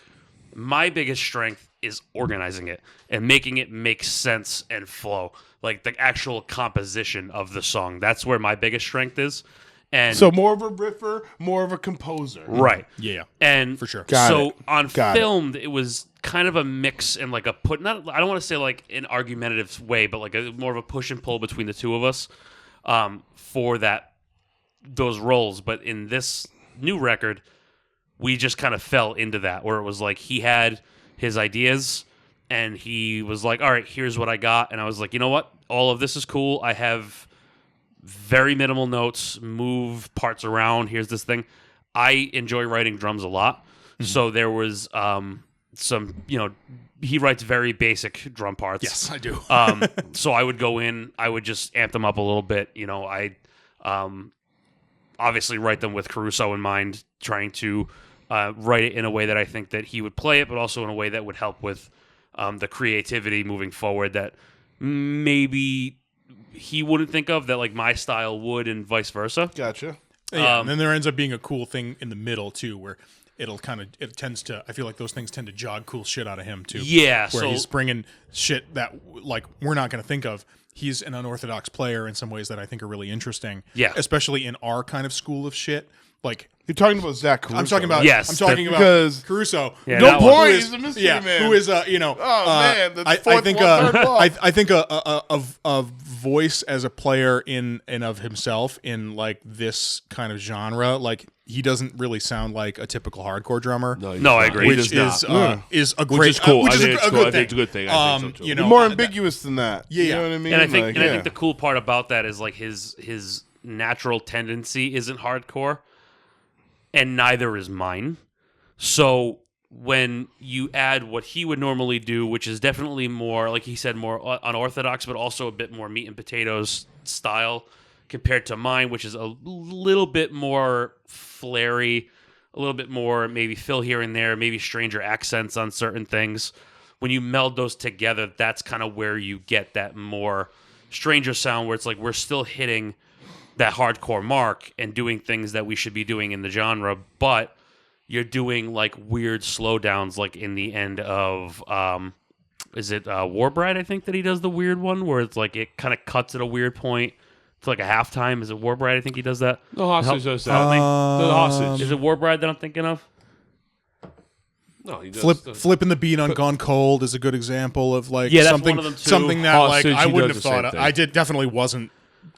My biggest strength is organizing it and making it make sense and flow. Like the actual composition of the song. That's where my biggest strength is. And So more of a riffer, more of a composer. right. Yeah. And For sure. Got so it. on Got it. Filmed, it was kind of a mix and like a put. Not I don't want to say like an argumentative way, but like a more of a push and pull between the two of us for those roles. But in this new record, we just kind of fell into that where it was like he had his ideas and he was like, "All right, here's what I got," and I was like, "You know what? All of this is cool. I have." Very minimal notes, move parts around. Here's this thing. I enjoy writing drums a lot. So there was some, he writes very basic drum parts. Yes, I do. So I would go in, I would just amp them up a little bit. I obviously write them with Caruso in mind, trying to write it in a way that I think that he would play it, but also in a way that would help with the creativity moving forward that maybe he wouldn't think of that like my style would and vice versa. Gotcha. Yeah, and then there ends up being a cool thing in the middle too, where it tends to. I feel like those things tend to jog cool shit out of him too. Yeah, where so he's bringing shit that like we're not going to think of. He's an unorthodox player in some ways that I think are really interesting. Yeah. especially in our kind of school of shit. Like You're talking about Zach Caruso. I'm talking about. Yes, I'm talking about because- Caruso. Yeah, No that one. point. Who is- He's a mystery yeah, man. who is man, the I fourth think one, third block. I think a voice as a player in and of himself in like this kind of genre, like he doesn't really sound like a typical hardcore drummer. No, No, I agree. He Which does not. is a great, is cool. which I is think a, it's a cool. good I thing. think it's a good thing. I think so, too. You know, more ambiguous than that. Yeah, You know what I mean? And I think Like, and I yeah. think the cool part about that is like his natural tendency isn't hardcore, and neither is mine. So when you add what he would normally do, which is definitely more, like he said, more unorthodox, but also a bit more meat and potatoes style compared to mine, which is a little bit more flary, a little bit more maybe fill here and there, maybe stranger accents on certain things. When you meld those together, that's kind of where you get that more stranger sound where it's like we're still hitting that hardcore mark and doing things that we should be doing in the genre, but you're doing like weird slowdowns like in the end of is it Warbride, I think that he does the weird one where it's like it kind of cuts at a weird point to like a halftime. Is it Warbride? I think he does that. The hostage does that. Help me. The hostage. Is it Warbride that I'm thinking of? No, he does. flipping the beat on Gone Cold is a good example of like Yeah, that's something one of them, too. something that like Hostage, I he wouldn't does have the same thought. thing. I definitely wasn't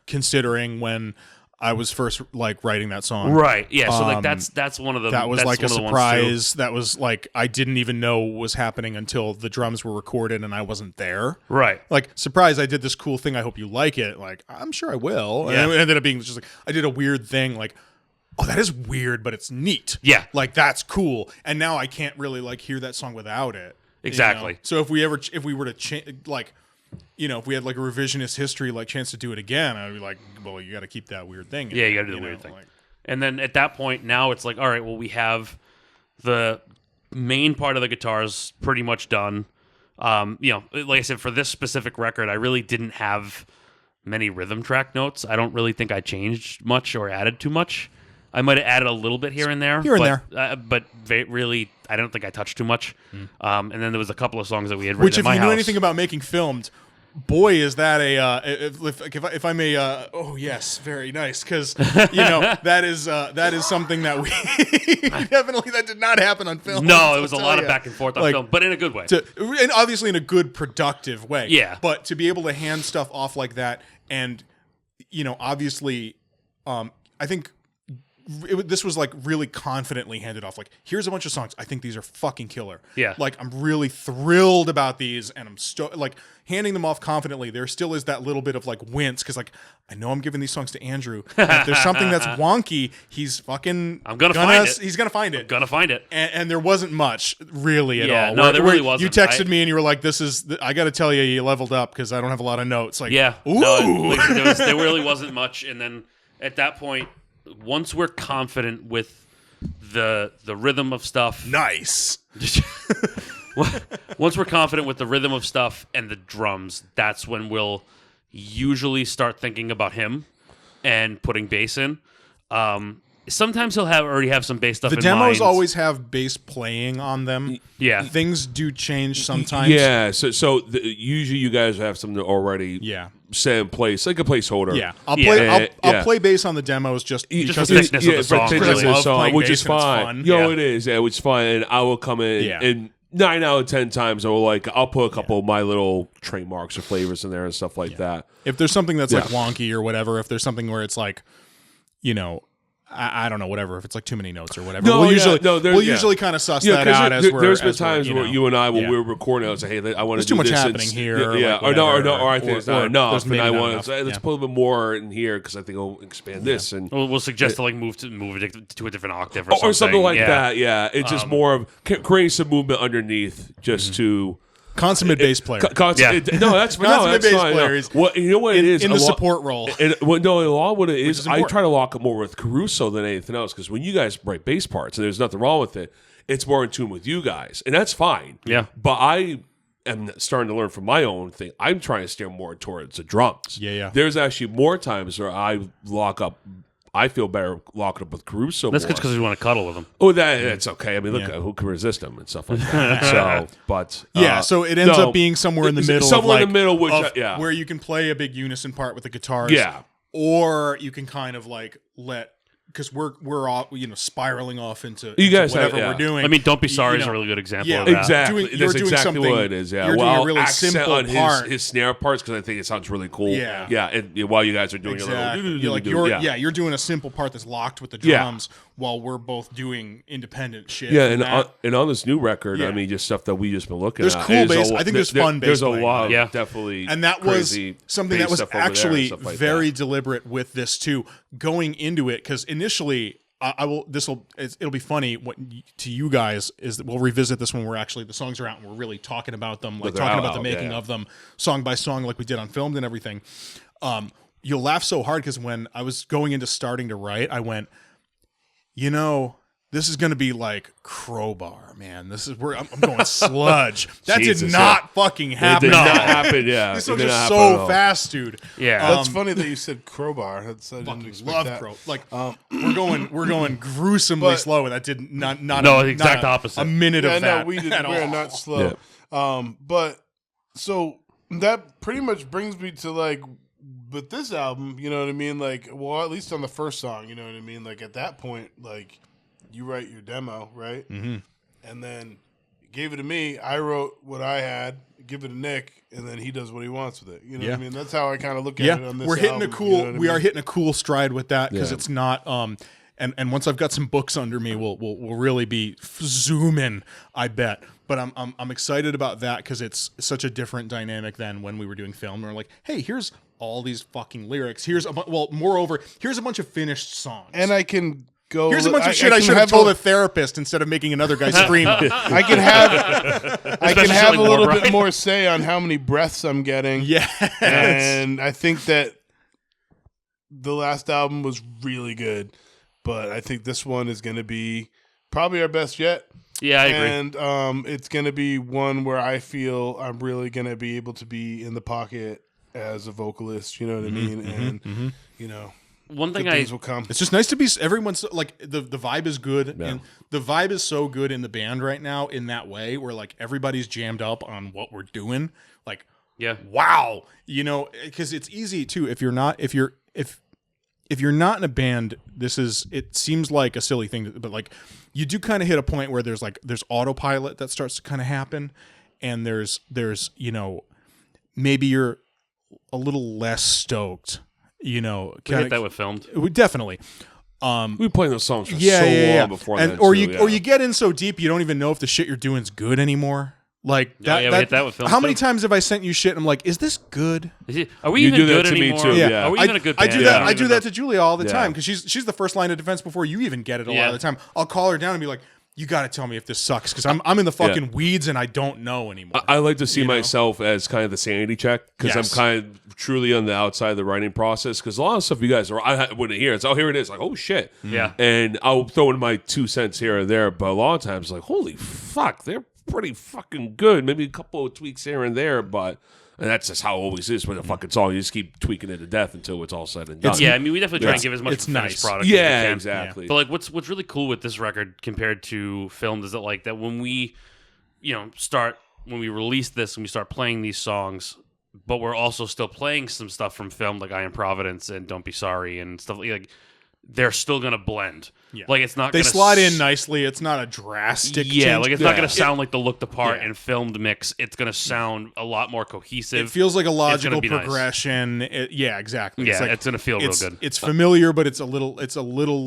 considering when I was first like writing that song. Right. Yeah. So like that's one of the that was that's like a one of the ones, surprise. That was like I didn't even know was happening until the drums were recorded and I wasn't there. too. Right. Like, surprise, I did this cool thing. I hope you like it. Like, I'm sure I will. Yeah. And it ended up being just like I did a weird thing. Like, oh, that is weird, but it's neat. Yeah. Like that's cool. And now I can't really like hear that song without it. Exactly. You know? So if we were to like, you know, if we had like a revisionist history like chance to do it again, I'd be like, well, you got to keep that weird thing. Yeah, you got to do the weird thing. And then at that point, now it's like, all right, well, we have the main part of the guitars pretty much done. You know, like I said, for this specific record, I really didn't have many rhythm track notes. I don't really think I changed much or added too much. I might have added a little bit here and there. But really, I don't think I touched too much. And then there was a couple of songs that we had written Which, at if my you house. knew anything about making filmed, boy, is that if I may, oh yes, very nice, because you know that is something that we definitely that did not happen on film. No, it was a lot of back and forth on film, but in a good way. And obviously in a good, productive way. Yeah. But to be able to hand stuff off like that, and you know, obviously, I think. This was like really confidently handed off. Like, here's a bunch of songs. I think these are fucking killer. Yeah. Like, I'm really thrilled about these, and I'm like handing them off confidently. There still is that little bit of like wince because like I know I'm giving these songs to Andrew. And if there's something that's wonky, he's fucking. I'm gonna find it. He's gonna find it. Gonna find it. And there wasn't much really at all. No, there really wasn't. You texted me and you were like, "This is. I got to tell you, you leveled up because I don't have a lot of notes." Like, Yeah. ooh. No, there really wasn't much. And then at that point, once we're confident with the rhythm of stuff, Nice. once we're confident with the rhythm of stuff and the drums, that's when we'll usually start thinking about him and putting bass in. Sometimes he'll already have some bass stuff. The in demos mind. always have bass playing on them. Yeah. Things do change sometimes. Yeah, so usually you guys have something already set in place, like a placeholder. Yeah, I'll Yeah. I'll play bass on the demos just because for the thickness of the song, thickness really. of the Love song, playing which bass is and it's fine. fun. Yo, Yeah. it is. Yeah, which is fine. And I will come in and 9 out of 10 times I'll put a couple of my little trademarks or flavors in there and stuff like that. if there's something that's like wonky or whatever, if there's something where it's like, you know, I don't know, whatever. If it's like too many notes or whatever, we'll usually kind of suss that out as we're. There's been times where you and I, when Yeah. we were recording, I was like, "Hey, I want to do too much this." happening here, Yeah, like whatever, or I think it's not or enough, there's and maybe I not want enough. to say, let's Yeah. put a little bit more in here because I think it'll expand this and. We'll suggest to like move it to a different octave or something like yeah. that. Yeah, it's just more of creating some movement underneath, just to Consummate bass player no, that's Consummate bass fine. player. Well, you know what it is in the support role. And a lot of what it is, is I important. try to lock it more with Caruso than anything else because when you guys write bass parts, and there's nothing wrong with it, it's more in tune with you guys, and that's fine. Yeah. But I am starting to learn from my own thing. I'm trying to steer more towards the drums. Yeah. There's actually more times where I lock up. I feel better locking up with Caruso. That's more. because we want to cuddle with him. Oh, that's okay. I mean, look, who can resist him and stuff like that. So it ends up being somewhere in the middle. Somewhere of in the middle, which of where you can play a big unison part with the guitars. Yeah. Or you can kind of like let because we're all spiraling off into You guys have- whatever we're doing. I mean, Don't Be Sorry You is a know, really good example yeah, of that. Exactly. You're That's doing exactly something- what it is. Yeah. you're doing Well, a really accent simple on part. his snare parts because I think it sounds really cool. Yeah. Yeah. And while you guys are doing Exactly. a little, You're like you're doing a simple part that's locked with the Yeah. drums while we're both doing independent shit. Yeah, from that. and on this new record, Yeah. I mean, just stuff that we just been looking There's at. cool there's bass. I think there's fun bass There's a playing. lot of Yeah. definitely, and that was crazy something bass that was stuff over there and actually stuff like very that. deliberate with this too, going into it because initially it'll be funny to you guys is that we'll revisit this when we're actually the songs are out and we're really talking about them, like they're talking out, about the making yeah. of them song by song like we did on Filmed and everything. You'll laugh so hard because when I was going into starting to write, I went, this is going to be like Crowbar, man. This is where I'm going sludge. That Jesus, did not fucking It happen. did not happen. Yeah, These it songs did are not happen at so all. fast, dude. Yeah. That's funny that you said Crowbar. I didn't expect Love that. Crow. Like we're going gruesomely But- slow, and that did not No, the exact not opposite. A minute Yeah, of that. no, we at are all. not slow. But so that pretty much brings me to like, with this album, you know what I mean? Like, well, at least on the first song, you know what I mean? Like at that point, like you write your demo, right? Mm-hmm. And then gave it to me. I wrote what I had, give it to Nick, and then he does what he wants with it. You know what I mean? That's how I kind of look at it on this we're hitting album, a cool. you know what I we mean? are hitting a cool stride with that because it's not. And once I've got some books under me, we'll really be zooming. I bet. But I'm excited about that because it's such a different dynamic than when we were doing film. We're like, hey, here's all these fucking lyrics. Moreover, here's a bunch of finished songs. And I can go. Here's a bunch of shit I should have told a therapist instead of making another guy scream. I can have a little bit more say on how many breaths I'm getting. Yeah. And I think that the last album was really good, but I think this one is going to be probably our best yet. Yeah, I agree. And it's going to be one where I feel I'm really going to be able to be in the pocket as a vocalist, you know what I mean? And, you know, one thing things will come. It's just nice to be, everyone's like, the vibe is good. Yeah. And the vibe is so good in the band right now in that way where like everybody's jammed up on what we're doing. Like, wow, you know, because it's easy too. If you're not in a band, it seems like a silly thing, but like you do kind of hit a point where there's autopilot that starts to kind of happen. And there's, you know, maybe you're a little less stoked, you know. We hit that with Filmed. Definitely. We played those songs for so long before that. Or you get in so deep you don't even know if the shit you're doing is good anymore. Like that. We hit that with Filmed. How many times have I sent you shit and I'm like, is this good? Are we even good anymore? You do that to me too. Yeah. Are we even a good band? I do that to Julia all the time because she's the first line of defense before you even get it a lot of the time. I'll call her down and be like, you got to tell me if this sucks because I'm in the fucking weeds and I don't know anymore. I like to see myself as kind of the sanity check because I'm kind of truly on the outside of the writing process because a lot of stuff you guys I wouldn't hear. It's here it is, like, oh shit. Yeah. And I'll throw in my 2 cents here or there, but a lot of times like, holy fuck, they're pretty fucking good. Maybe a couple of tweaks here and there, but and that's just how it always is with a fucking song. You just keep tweaking it to death until it's all said and done. Yeah, I mean, we definitely try and give as much of a finished product as we can. Exactly. But like, what's really cool with this record compared to Filmed is that when we, when we release this and we start playing these songs, but we're also still playing some stuff from Filmed, like I Am Providence and Don't Be Sorry and stuff like they're still gonna blend. Yeah. Like it's not. They slide in nicely. It's not a drastic. Yeah, like it's not gonna sound like the Looked Apart and Filmed mix. It's gonna sound a lot more cohesive. It feels like a logical progression. Nice. Exactly. Yeah, it's gonna feel real good. It's familiar, but it's a little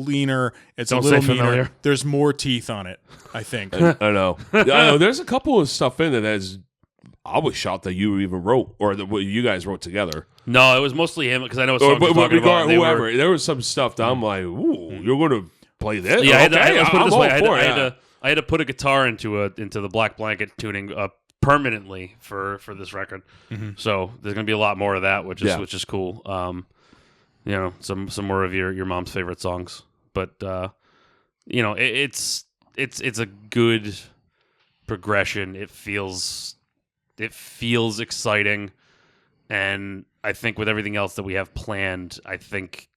leaner. It's a little meaner. There's more teeth on it, I think. I know. I know. There's a couple of stuff in it that's. I was shocked that you even wrote, or that what you guys wrote together. No, it was mostly him because I know what songs you're talking about. Whoever, there was some stuff that I'm like, ooh, you're going to play this? Yeah, let's put it this way. I had to put a guitar into the Black Blanket tuning permanently for this record. Mm-hmm. So there's going to be a lot more of that, which is cool. Some more of your mom's favorite songs, but it's a good progression. It feels exciting, and I think with everything else that we have planned, I think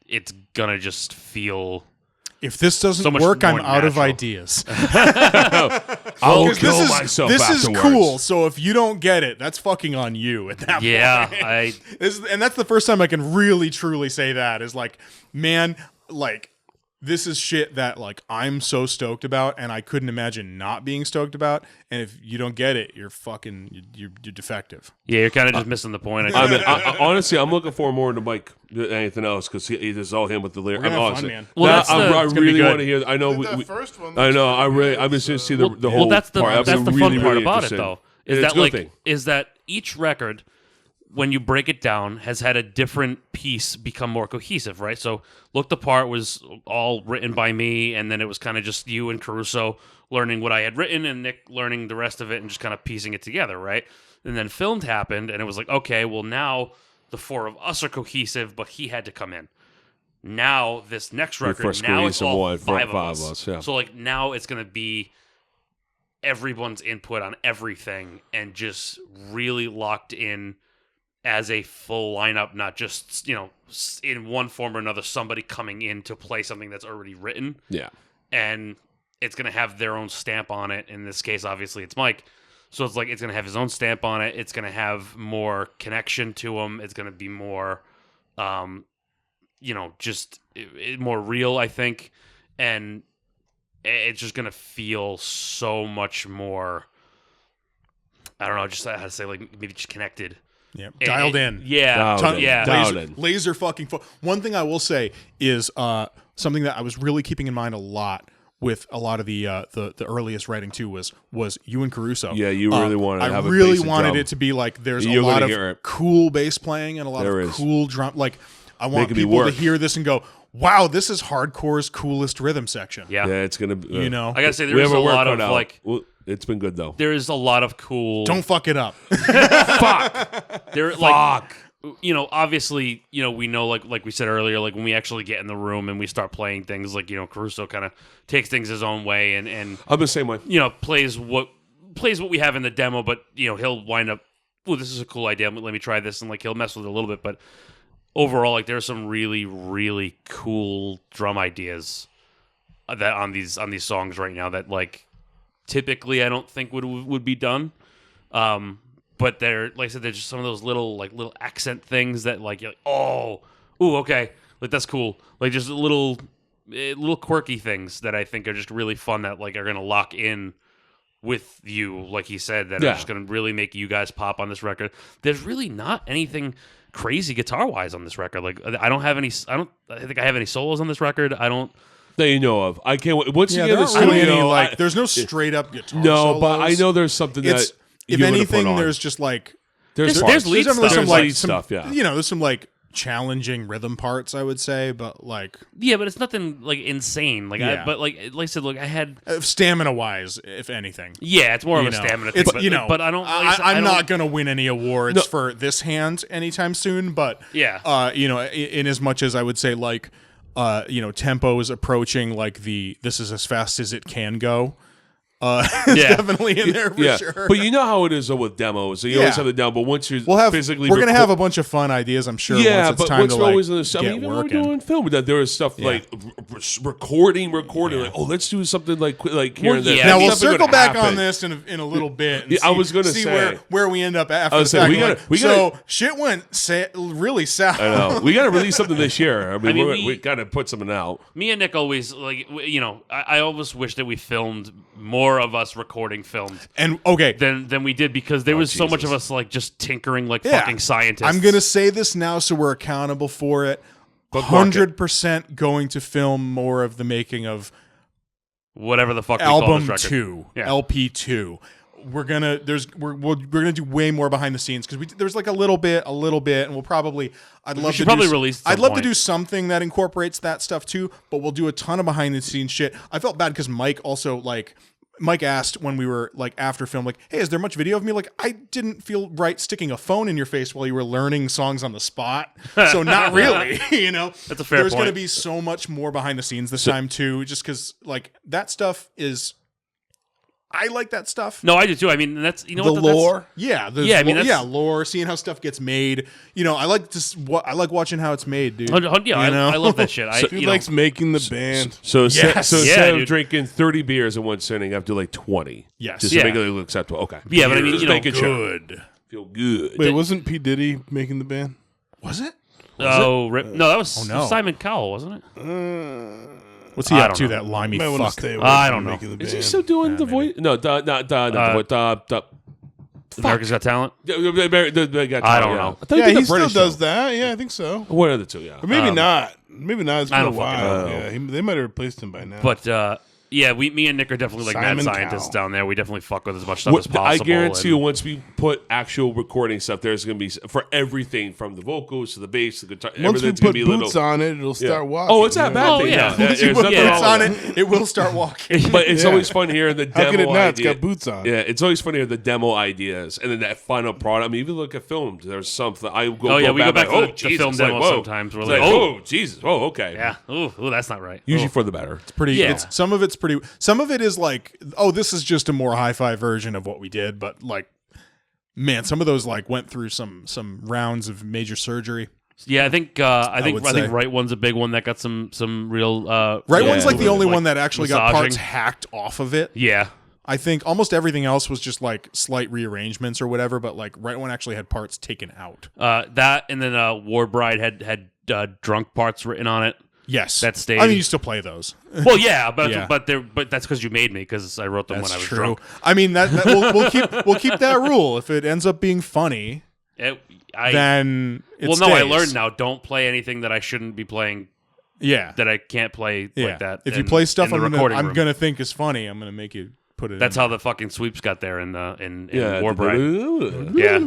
it's gonna just feel. If this doesn't work, I'm out of ideas. I'll kill myself. This is cool. So if you don't get it, that's fucking on you at that point. Yeah, and that's the first time I can really truly say that is like, man, like. This is shit that like I'm so stoked about, and I couldn't imagine not being stoked about. And if you don't get it, you're defective. Yeah, you're kind of just missing the point. Honestly, I'm looking forward more to Mike than anything else because this is all him with the lyrics. Fun, man. Well, I really want to hear. I know. The first one. I know. I'm just going to see the whole. Well, that's the part. fun part about it, though. Is that each record, when you break it down, has had a different piece become more cohesive, right? So Looked Apart was all written by me, and then it was kind of just you and Caruso learning what I had written and Nick learning the rest of it and just kind of piecing it together, right? And then Filmed happened, and it was like, okay, well, now the four of us are cohesive, but he had to come in. Now, this next record, now it's all five of us. Yeah. So, like, now it's going to be everyone's input on everything and just really locked in as a full lineup, not just, in one form or another, somebody coming in to play something that's already written. Yeah. And it's going to have their own stamp on it. In this case, obviously, it's Mike. So it's like it's going to have his own stamp on it. It's going to have more connection to him. It's going to be more, just more real, I think. And it's just gonna feel so much more. I don't know, just how to say, like, maybe just connected. Yeah, dialed in. Yeah, Dialed in. Laser fucking. One thing I will say is something that I was really keeping in mind a lot with a lot of the earliest writing too was you and Caruso. Yeah, you really wanted to have I really a basic wanted drum. it to be like there's You're a lot gonna hear of it. cool bass playing and a lot There of is. cool drum. Like I want Making me people to work. hear this and go, "Wow, this is hardcore's coolest rhythm section." yeah. Yeah, it's gonna. You know, I gotta say, we there's have a our work lot cut of out. like, Well, it's been good though. there is a lot of cool. don't fuck it up. There, like, you know, obviously, you know, we know, like we said earlier, like when we actually get in the room and we start playing things, like, you know, Caruso kind of takes things his own way and I'm the same way. you know, plays what we have in the demo, but you know, he'll wind up, oh, this is a cool idea, let me try this, and like he'll mess with it a little bit, but overall, like there's some really, really cool drum ideas that on these songs right now that like typically I don't think would be done. But they're, like I said, they're just some of those little accent things that like you're like, oh, ooh, okay, like that's cool. Like just little quirky things that I think are just really fun that like are gonna lock in with you, like he said, that are just gonna really make you guys pop on this record. There's really not anything crazy guitar wise on this record. Like I don't think I have any solos on this record. I don't. That you know of. I can't. Once Yeah, you get there the aren't really any studio, like. There's no straight up guitar. no, but solos. I know there's something that It's if you're gonna anything, put on. there's just like there's there's lead definitely stuff. some There's like lead some stuff, yeah. You know, there's some like challenging rhythm parts, I would say, but like Yeah, but it's nothing like insane. Like Yeah. but like I said, look, I had. stamina wise, if anything. Yeah, it's more of You a know, stamina thing. it's But, you know, but I don't. Like I said, I I'm don't- not gonna win any awards for this hand anytime soon. But Yeah. you know, in as much as I would say like, you know, tempo is approaching like this is as fast as it can go. It's Yeah. definitely in there for yeah. sure. But you know how it is though with demos. So you always Yeah. have the demo, but once you're we'll have physically we're gonna record- have a bunch of fun ideas, I'm sure. Yeah, once it's but time once to we're like always in the, I get mean, even when we're working. doing film, that there was stuff Yeah. like recording, like, oh, let's do something like here and there. yeah, Now I we'll mean, circle back on this in a little bit. And Yeah, I see- was gonna see say. where we end up after I the was saying, fact. we so gotta- shit went really south. I know we got to release something this year. I mean, mean, we got to put something out. Me and Nick always like you know I always wish that we filmed more of us recording filmed And okay, than we did because there was so much Jesus. of us like just tinkering like Yeah. fucking scientists. I'm gonna say this now, so we're accountable for it. But mark it. 100% going to film more of the making of whatever the fuck we call album this record. 2, Yeah. LP 2. We're gonna we're gonna do way more behind the scenes because there's like a little bit, and we'll probably should probably release at some I'd love to point. do something that incorporates that stuff too, but we'll do a ton of behind the scenes shit. I felt bad because Mike asked when we were like after film, like, hey, is there much video of me? Like, I didn't feel right sticking a phone in your face while you were learning songs on the spot. So not really, you know. That's a fair There's point. going to be so much more behind the scenes this time too, just because like that stuff is. I like that stuff. No, I do too. I mean, that's you know The what that's- lore. Yeah, Yeah, I mean, that's- lore, seeing how stuff gets made. You know, I like I like watching how it's made, dude. Yeah, You know? I love that shit. Dude you likes know, making the band. So, Yes. so Yeah, instead of dude. drinking 30 beers in one sitting, I have to do like 20. Yes. Just Yeah. to make it look acceptable. Okay. Yeah, but I mean, Just you know, making sure. Good. Feel good. Wait, wasn't P. Diddy making the band? Was it? no, that was no. Simon Cowell, wasn't it? What's he I up don't to? know. That limey Might want to fuck. stay away I from don't know. making the band. Is he still doing the voice? No, not the America's Got Talent. voice. I don't know. I thought Yeah, did the he still British does show. that. Yeah, I think so. One of the two, yeah. Or maybe not. Maybe not. It's I been a don't fucking while. know. Yeah, they might have replaced him by now. But yeah, me and Nick are definitely like Simon mad scientists Cowell. down there. We definitely fuck with as much stuff as I possible. guarantee you, and- once we put actual recording stuff, there's going to be for everything from the vocals to the bass to the guitar. once we everything's gonna put be boots little. on it, it'll Yeah. start walking. Oh, it's not a bad Oh, thing. yeah. Yeah. Once Once you There's put nothing yeah. boots wrong on with it, it will start walking. But it's Yeah. always fun hearing the How demo could it not? It's idea. got boots on. Yeah, it's always funny to hear the demo ideas and then that final product. I mean, even look at films. There's something I go. Oh, yeah, we go back to like, the oh, Jesus, film like, demos whoa. sometimes. We're It's like, oh, Jesus, oh, okay. Yeah. Ooh, that's not right. Usually Oh. for the better. Pretty. Yeah. Some of it's pretty. Some of it is like, oh, this is just a more hi-fi version of what we did. But like, man, some of those like went through some rounds of major surgery. Yeah, I think would say. Right One's a big one that got some real. Right Yeah. one's like the only like one that actually got massaging. parts hacked off of it. Yeah. I think almost everything else was just like slight rearrangements or whatever. But like, right one actually had parts taken out. That and then War Bride had drunk parts written on it. Yes, that stayed. I mean, you still play those. Well, yeah, but that's because you made me, because I wrote them when I was drunk. I mean, that we'll keep that rule. If it ends up being funny, then it stays. I learned now. Don't play anything that I shouldn't be playing. Yeah, that I can't play like that. If you play stuff I'm gonna think is funny, I'm gonna make you put it. That's in how there. the fucking sweeps got there in Warbride. Yeah.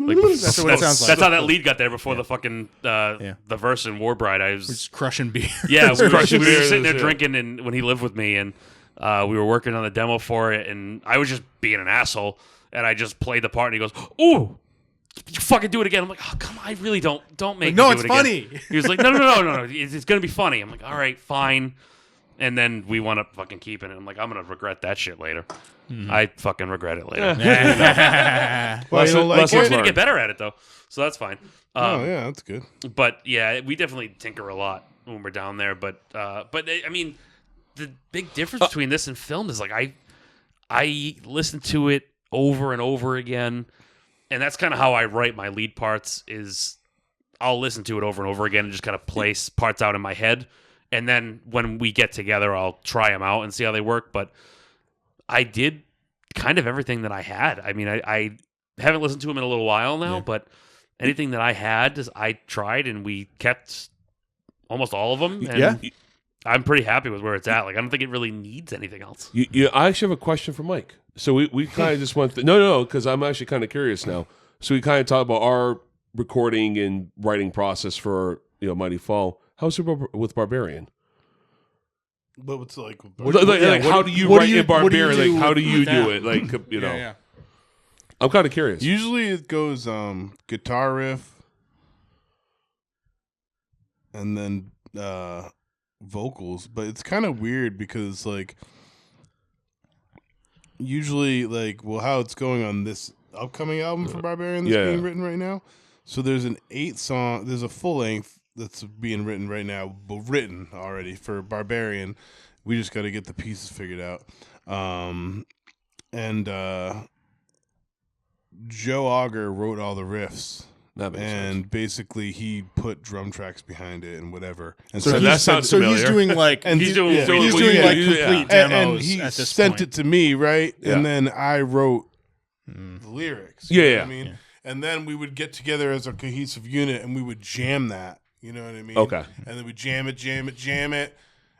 Like, That's what it sounds like. That's how that lead got there before the fucking the verse in Warbride. I was just crushing beer. Yeah, we were Crushing beer, sitting there drinking, and when he lived with me, and we were working on the demo for it, and I was just being an asshole, and I just played the part, and he goes, "Ooh, you fucking do it again." I'm like, "Oh, come on, I really don't make me do it again." No, it's funny. He was like, "No, it's gonna be funny." I'm like, "All right, fine." And then we wound up fucking keeping it. I'm like, I'm gonna regret that shit later. I fucking regret it later. Well, you don't like Forced me to it? get better at it though, so that's fine. Oh yeah, that's good. But yeah, we definitely tinker a lot when we're down there. But I mean, the big difference between this and film is like I listen to it over and over again, and that's kind of how I write my lead parts. Is I'll listen to it over and over again and just kind of place parts out in my head, and then when we get together, I'll try them out and see how they work. But I did kind of everything that I had. I mean, I haven't listened to them in a little while now, but anything that I had, I tried, and we kept almost all of them. And I'm pretty happy with where it's at. Like, I don't think it really needs anything else. I actually have a question for Mike. So we kind of just went no, because I'm actually kind of curious now. So we kind of talked about our recording and writing process for Mighty Fall. How's it with Barbarian? But it's like, how do you write in Barbarian? Like, how do you do it? Like, Yeah. I'm kind of curious. Usually it goes guitar riff and then vocals, but it's kind of weird because like usually how it's going on this upcoming album for Barbarian that's being written right now. So there's there's a full length that's being written right now, written already for Barbarian. We just got to get the pieces figured out. And Joe Auger wrote all the riffs. That makes sense. Basically he put drum tracks behind it and whatever. And so that sounds familiar. He's doing like he's doing complete demos and he at this sent point. it to me, right? Yeah. And then I wrote the lyrics. You know what I mean? And then we would get together as a cohesive unit and we would jam that. You know what I mean? Okay. And then we jam it.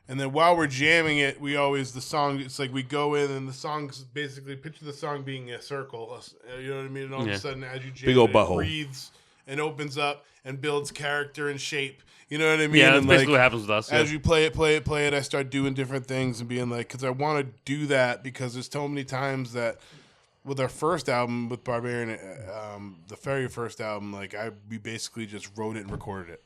And then while we're jamming it, the song, it's like we go in and the song's basically, picture the song being a circle. You know what I mean? And all of a sudden, as you jam Big old it butthole. breathes and opens up and builds character and shape. You know what I mean? Yeah, that's and basically what happens with us. As you play it, I start doing different things and being like, because I want to do that because there's so many times that with our first album with Barbarian, the very first album, we basically just wrote it and recorded it.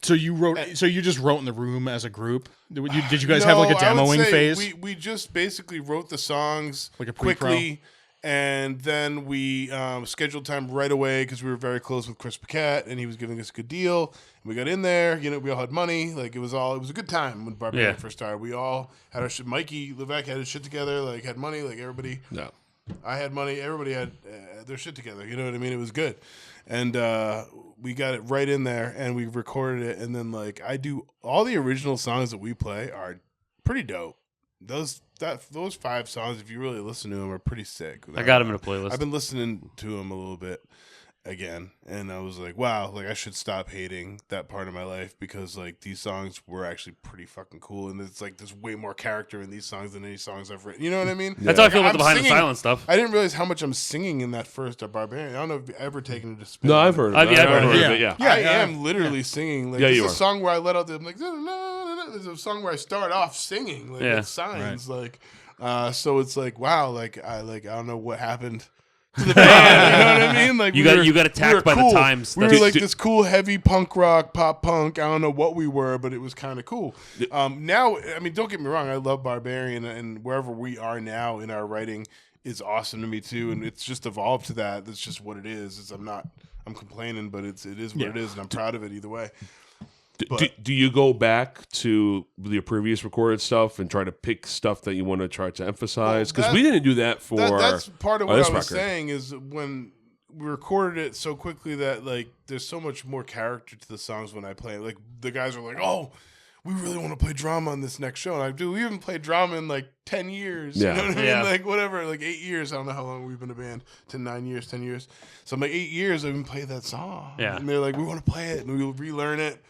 So you just wrote in the room as a group? Did you guys have like a demoing phase? We just basically wrote the songs like a pre-pro? quickly, and then we scheduled time right away because we were very close with Chris Paquette, and he was giving us a good deal. And we got in there, we all had money. Like it was a good time when Barbarian first started. We all had our shit. Mikey Levesque had his shit together, had money, everybody. No. I had money. Everybody had their shit together. You know what I mean? It was good. And we got it right in there, and we recorded it. And then, I do all the original songs that we play are pretty dope. Those 5 songs, if you really listen to them, are pretty sick. I got them in a playlist. I've been listening to them a little bit again, and I was like, wow, I should stop hating that part of my life because these songs were actually pretty fucking cool, and it's there's way more character in these songs than any songs I've written. You know what I mean? That's how I feel about the behind the silence stuff. I didn't realize how much I'm singing in that first Barbarian. I don't know if you've ever taken it to spin. No, I've heard of it. I've heard of it. Yeah. I am literally singing. you There's are. a song where I let out I'm like, there's a song where I start off singing with signs so it's wow, I don't know what happened to the band. You know what I mean? You got attacked by the times. We were this cool heavy punk rock, pop punk. I don't know what we were, but it was kind of cool. Now, I mean, don't get me wrong. I love Barbarian, and wherever we are now in our writing is awesome to me too. And it's just evolved to that. That's just what it is. I'm complaining, but it is what it is, and I'm proud of it either way. Do you go back to the previous recorded stuff and try to pick stuff that you want to try to emphasize? Because we didn't do that for that's part of what I was record. saying is when we recorded it so quickly that there's so much more character to the songs when I play. The guys are like, oh, we really want to play drama on this next show. And I do. We haven't played drama in like 10 years. Yeah. You know what I mean? Yeah. Like whatever, like 8 years. I don't know how long we've been a band. 9 years, 10 years. So I'm like 8 years. I haven't played that song. Yeah. And they're like, we want to play it, and we'll relearn it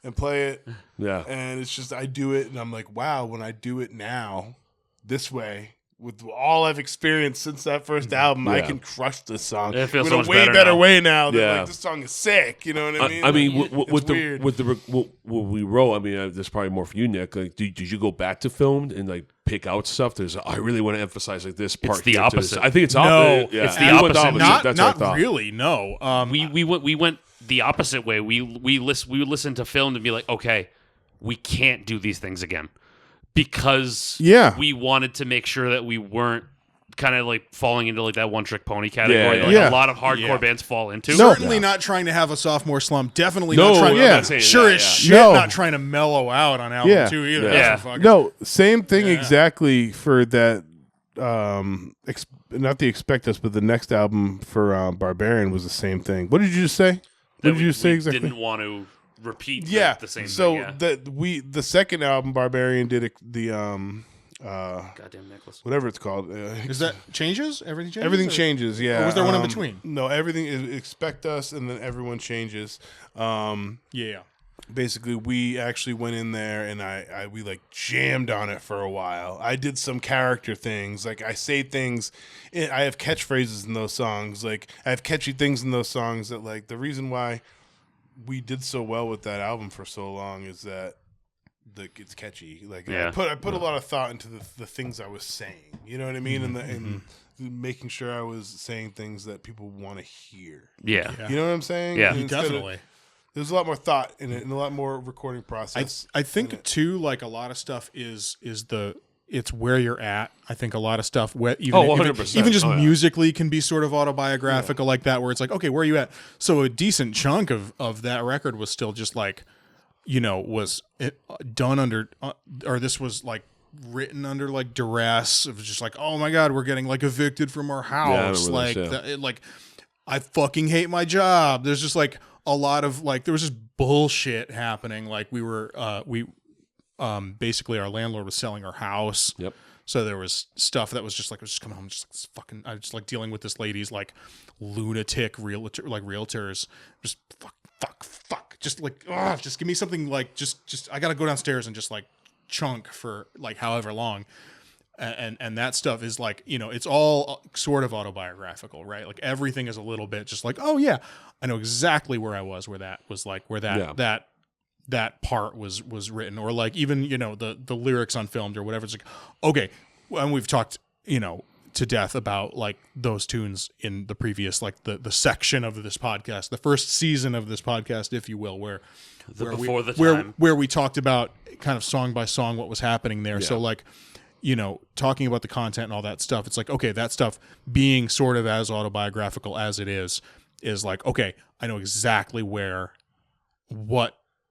and play it. Yeah. And it's just I do it, and I'm like, wow. When I do it now, this way. With all I've experienced since that first album, I can crush this song. It feels in so a much way better now. way now. That, Yeah. like, this song is sick. You know what I mean? I mean, Like, with it's weird. what we wrote. I mean, this is probably more for you, Nick. Like, did you go back to Filmed and like pick out stuff? I really want to emphasize like this part. the here to this. opposite. I think it's No, opposite. Yeah. it's the You went opposite. Not That's what I thought. really. No. We went the opposite way. We would listen to Filmed and be like, okay, we can't do these things again because we wanted to make sure that we weren't kind of like falling into like that one trick pony category. Like a lot of hardcore bands fall into. Certainly not trying to have a sophomore slump. Definitely No, not trying. I'm not saying Sure that, as yeah. shit. No. Not trying to mellow out on album Yeah. 2 either. Yeah. That's Yeah. a fucking- No, same thing exactly for that. Not the Expect Us, but the next album for Barbarian was the same thing. What did you just say? That What did you say we exactly? Didn't want to repeat the same so thing. Yeah. the second album, Barbarian, did the Goddamn necklace. whatever it's called. Is that changes? Everything changes? Everything Or- changes, yeah. Or was there one in between? No, everything is Expect Us, and then Everyone Changes. Yeah. Basically, we actually went in there and we like jammed on it for a while. I did some character things, like I say things. I have catchphrases in those songs. Like I have catchy things in those songs that like the reason why we did so well with that album for so long is that it's catchy. Like Yeah. I put a lot of thought into the things I was saying. You know what I mean? And making sure I was saying things that people want to hear. Yeah. You know what I'm saying? Yeah. And instead of- Definitely. there's a lot more thought in it and a lot more recording process. I think too, like a lot of stuff is it's where you're at. I think a lot of stuff, even 100%. even just Oh, yeah. musically, can be sort of autobiographical like that, where it's like, okay, where are you at? So a decent chunk of that record was still just like, was it done under, or this was like written under like duress. It was just like, oh my god, we're getting like evicted from our house. remember this, like I fucking hate my job. There's just like a lot of like there was just bullshit happening. Like we were basically our landlord was selling our house. Yep. So there was stuff that was just coming home, just like, fucking. I just like dealing with this lady's like lunatic realtors. Just fuck. Just like, just give me something like just. I gotta go downstairs and just like chunk for like however long. And that stuff is like, it's all sort of autobiographical, right? Like everything is a little bit just like, oh yeah, I know exactly where I was, where that was like, where that part was written, or like even the lyrics on Filmed or whatever. It's like, okay, and we've talked to death about like those tunes in the previous like the section of this podcast, the first season of this podcast, if you will, where we talked about kind of song by song what was happening there. So like, talking about the content and all that stuff, it's like, okay, that stuff being sort of as autobiographical as it is like, okay, I know exactly what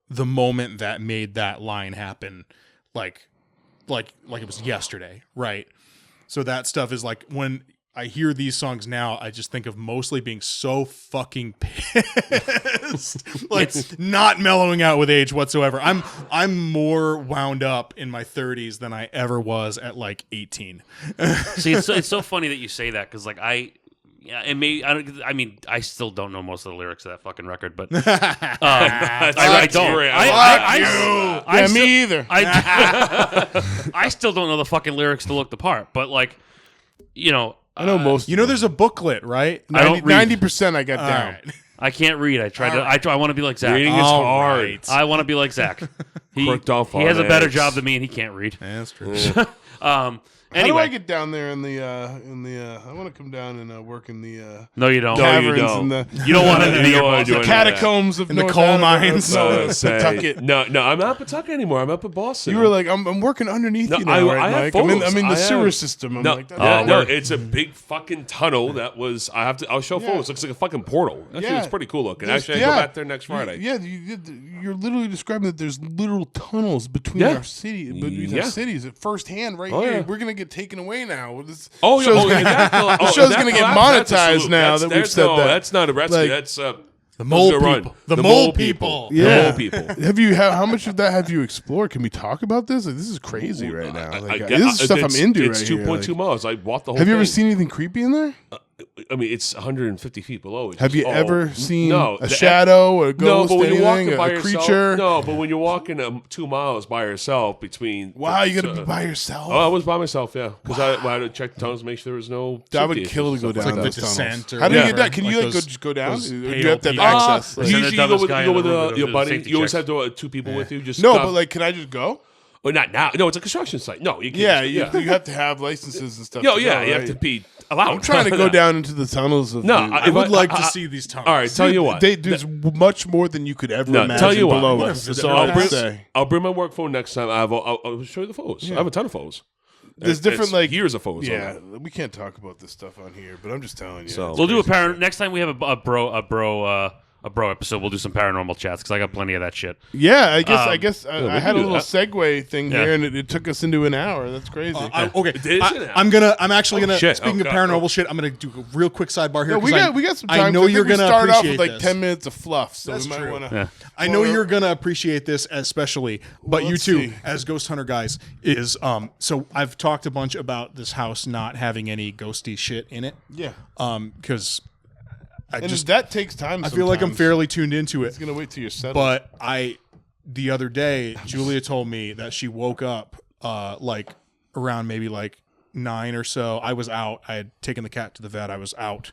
the moment that made that line happen, like it was yesterday, right? So that stuff is like, when I hear these songs now, I just think of mostly being so fucking pissed, like not mellowing out with age whatsoever. I'm more wound up in my 30s than I ever was at like 18. See, it's so funny that you say that because like I still don't know most of the lyrics of that fucking record, but I don't. Me either. I still don't know the fucking lyrics to look the part, but like, I know most. There's a booklet, right? I don't read. 90% I got All down. right. I can't read. I want to be like Zach. Reading is All hard. right. I want to be like Zach. He Crooked has a better eggs. job than me, and he can't read. That's true. How do I Anyway, get down there in the I want to come down and work in the no, you don't. No, you caverns don't. and the You don't want to You be don't your wanna boss. do the any of that. catacombs of In the North coal Alabama. mines. No, Say, Pawtucket. no, I'm not Pawtucket anymore. I'm up in Boston. You were like, I'm working underneath No, you now, I right, have Mike? photos. I'm in the I sewer have. system. I'm no, like, no, word. it's a big fucking tunnel that was. I'll show Yeah. photos. Looks like a fucking portal. Actually, Yeah. it's pretty cool looking. There's- Actually, I go back there next Friday. Yeah, you're literally describing that there's literal tunnels between Yeah. our cities at firsthand right Oh, here. yeah. We're gonna get taken away now. This Oh, show's yeah, gonna- the show's gonna get monetized now that we've said that. That's not a rescue. Like- That's The That was mole a good run. people. The mole people. The mole people. How much of that have you explored? Can we talk about this? Like, this is crazy right now. Like, this is stuff I'm into It's right here. 2.2 Like, miles. I walked the whole have you ever thing. seen anything creepy in there? I mean, it's 150 feet below. It's Have you just- ever seen no, a the- shadow, a No, ghost, but when you're anything, walking by a yourself, creature? no, but when you're walking 2 miles by yourself between, Wow, you got to be by yourself. Oh, I was by myself, yeah, because I had to check the tunnels to make sure there was no. That would safety kill to issues, go stuff down like those the tunnels. descent or How do you get whatever. that? Can you Like like those- just go down? those Or do pale you have to have people. access? Like- You Send usually the go dumbest with, guy you go in with the room to your do buddy. safety You always checks. have 2 people with you. Just No, stop- but like, can I just go? Well, not now. No, it's a construction site. No, you can't. Yeah, just- you have to have licenses and stuff. Yo, to yeah, go, you have right? to be allowed. I'm trying to go down into the tunnels of. No, the, I would like to see these tunnels. All right, tell you what. There's much more than you could ever No, imagine tell you what. below What us. if That's the- all I'll I bring, have to say. I'll bring my work phone next time. I'll show you the photos. I have a ton of photos. There's different It's like years of photos. Yeah, on it. we can't talk about this stuff on here, but I'm just telling you. So- it's We'll do a crazy. next time we have a bro episode. We'll do some paranormal chats because I got plenty of that shit. Yeah, I Um, guess we I can had a do little that. segue thing Yeah. here, and it took us into an hour. That's crazy. Okay, It is an hour. I'm actually gonna. shit. Speaking Oh, of God. paranormal shit, I'm gonna do a real quick sidebar here. No, 'cause we got some time. I know you're we gonna start off appreciate with like this. 10 minutes of fluff, so That's we might true. want to. Yeah. I know you're gonna appreciate this, especially, but you let's too, see. as ghost hunter guys, is So I've talked a bunch about this house not having any ghosty shit in it, Yeah, because I and just that takes time. I feel like I'm sometimes. fairly tuned into it. It's gonna wait till you're settled. But the other day, Julia told me that she woke up like around maybe like 9 or so. I was out. I had taken the cat to the vet. I was out.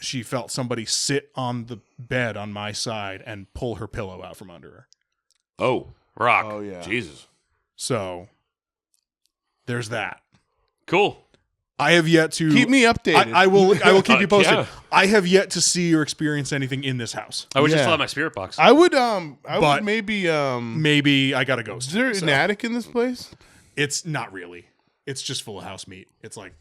She felt somebody sit on the bed on my side and pull her pillow out from under her. Oh, Rock. oh yeah, Jesus. So there's that. Cool. I have yet to keep me updated. I will keep you posted. Yeah. I have yet to see or experience anything in this house. I wish I Yeah. still had my spirit box. I would But- would maybe Maybe I got a ghost. Is there an attic in this place? It's not really. It's just full of house meat. It's like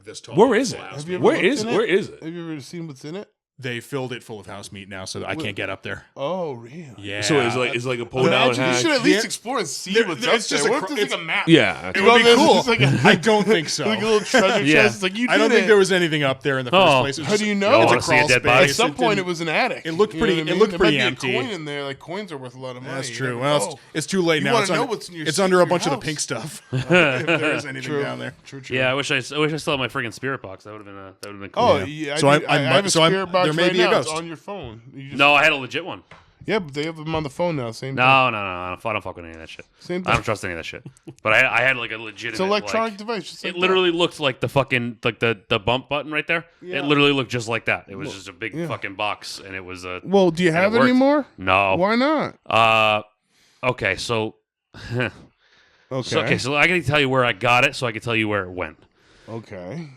this tall. Where is it? full of house Have you meat. ever Where looked is in it? Where is it? Have you ever seen what's in it? They filled it full of house meat now, so that I can't get up there. Oh, really? Yeah. So it's like a pull down Imagine, you hatch. should at least Yeah. explore and see There- what's there- up it's there. just a What if cr- there's like it's- a map? Yeah. It would be Well, cool. it's like a- I don't think so. Like a little treasure Yeah. chest. It's like you I don't did think it. there was anything up there in the first Oh. place. It was How just- do you Y'all know? wanna It's a see a crawl dead body? space. At some point, didn't- it was an attic. it looked You know pretty- what I it mean? looked There pretty might be empty. A coin in there. Like coins are worth a lot of money. That's You true. never Well, know. it's too late You now. wanna It's, know under, what's in your it's under a secret bunch of the house. pink stuff. If there is anything True. down there. True. True. Yeah, I wish I still had my friggin' spirit box. That would have been cool. Oh, yeah. So I have a so I'm- spirit box there may right be a now. It's ghost. on your phone. You just- No, I had a legit one. Yeah, but they have them on the phone now. Same thing. No. I don't fuck with any of that shit. Same I thing. don't trust any of that shit. But I had like a legitimate. It's an electronic like, device. Just like it literally looked like the fucking like the bump button right there. Yeah. It literally looked just like that. It was just a big yeah. fucking box, and it was a that. Well, do you have it it worked. anymore? no. Why not? Okay, so Okay. so I gotta tell you where I got it, so I can tell you where it went. Okay.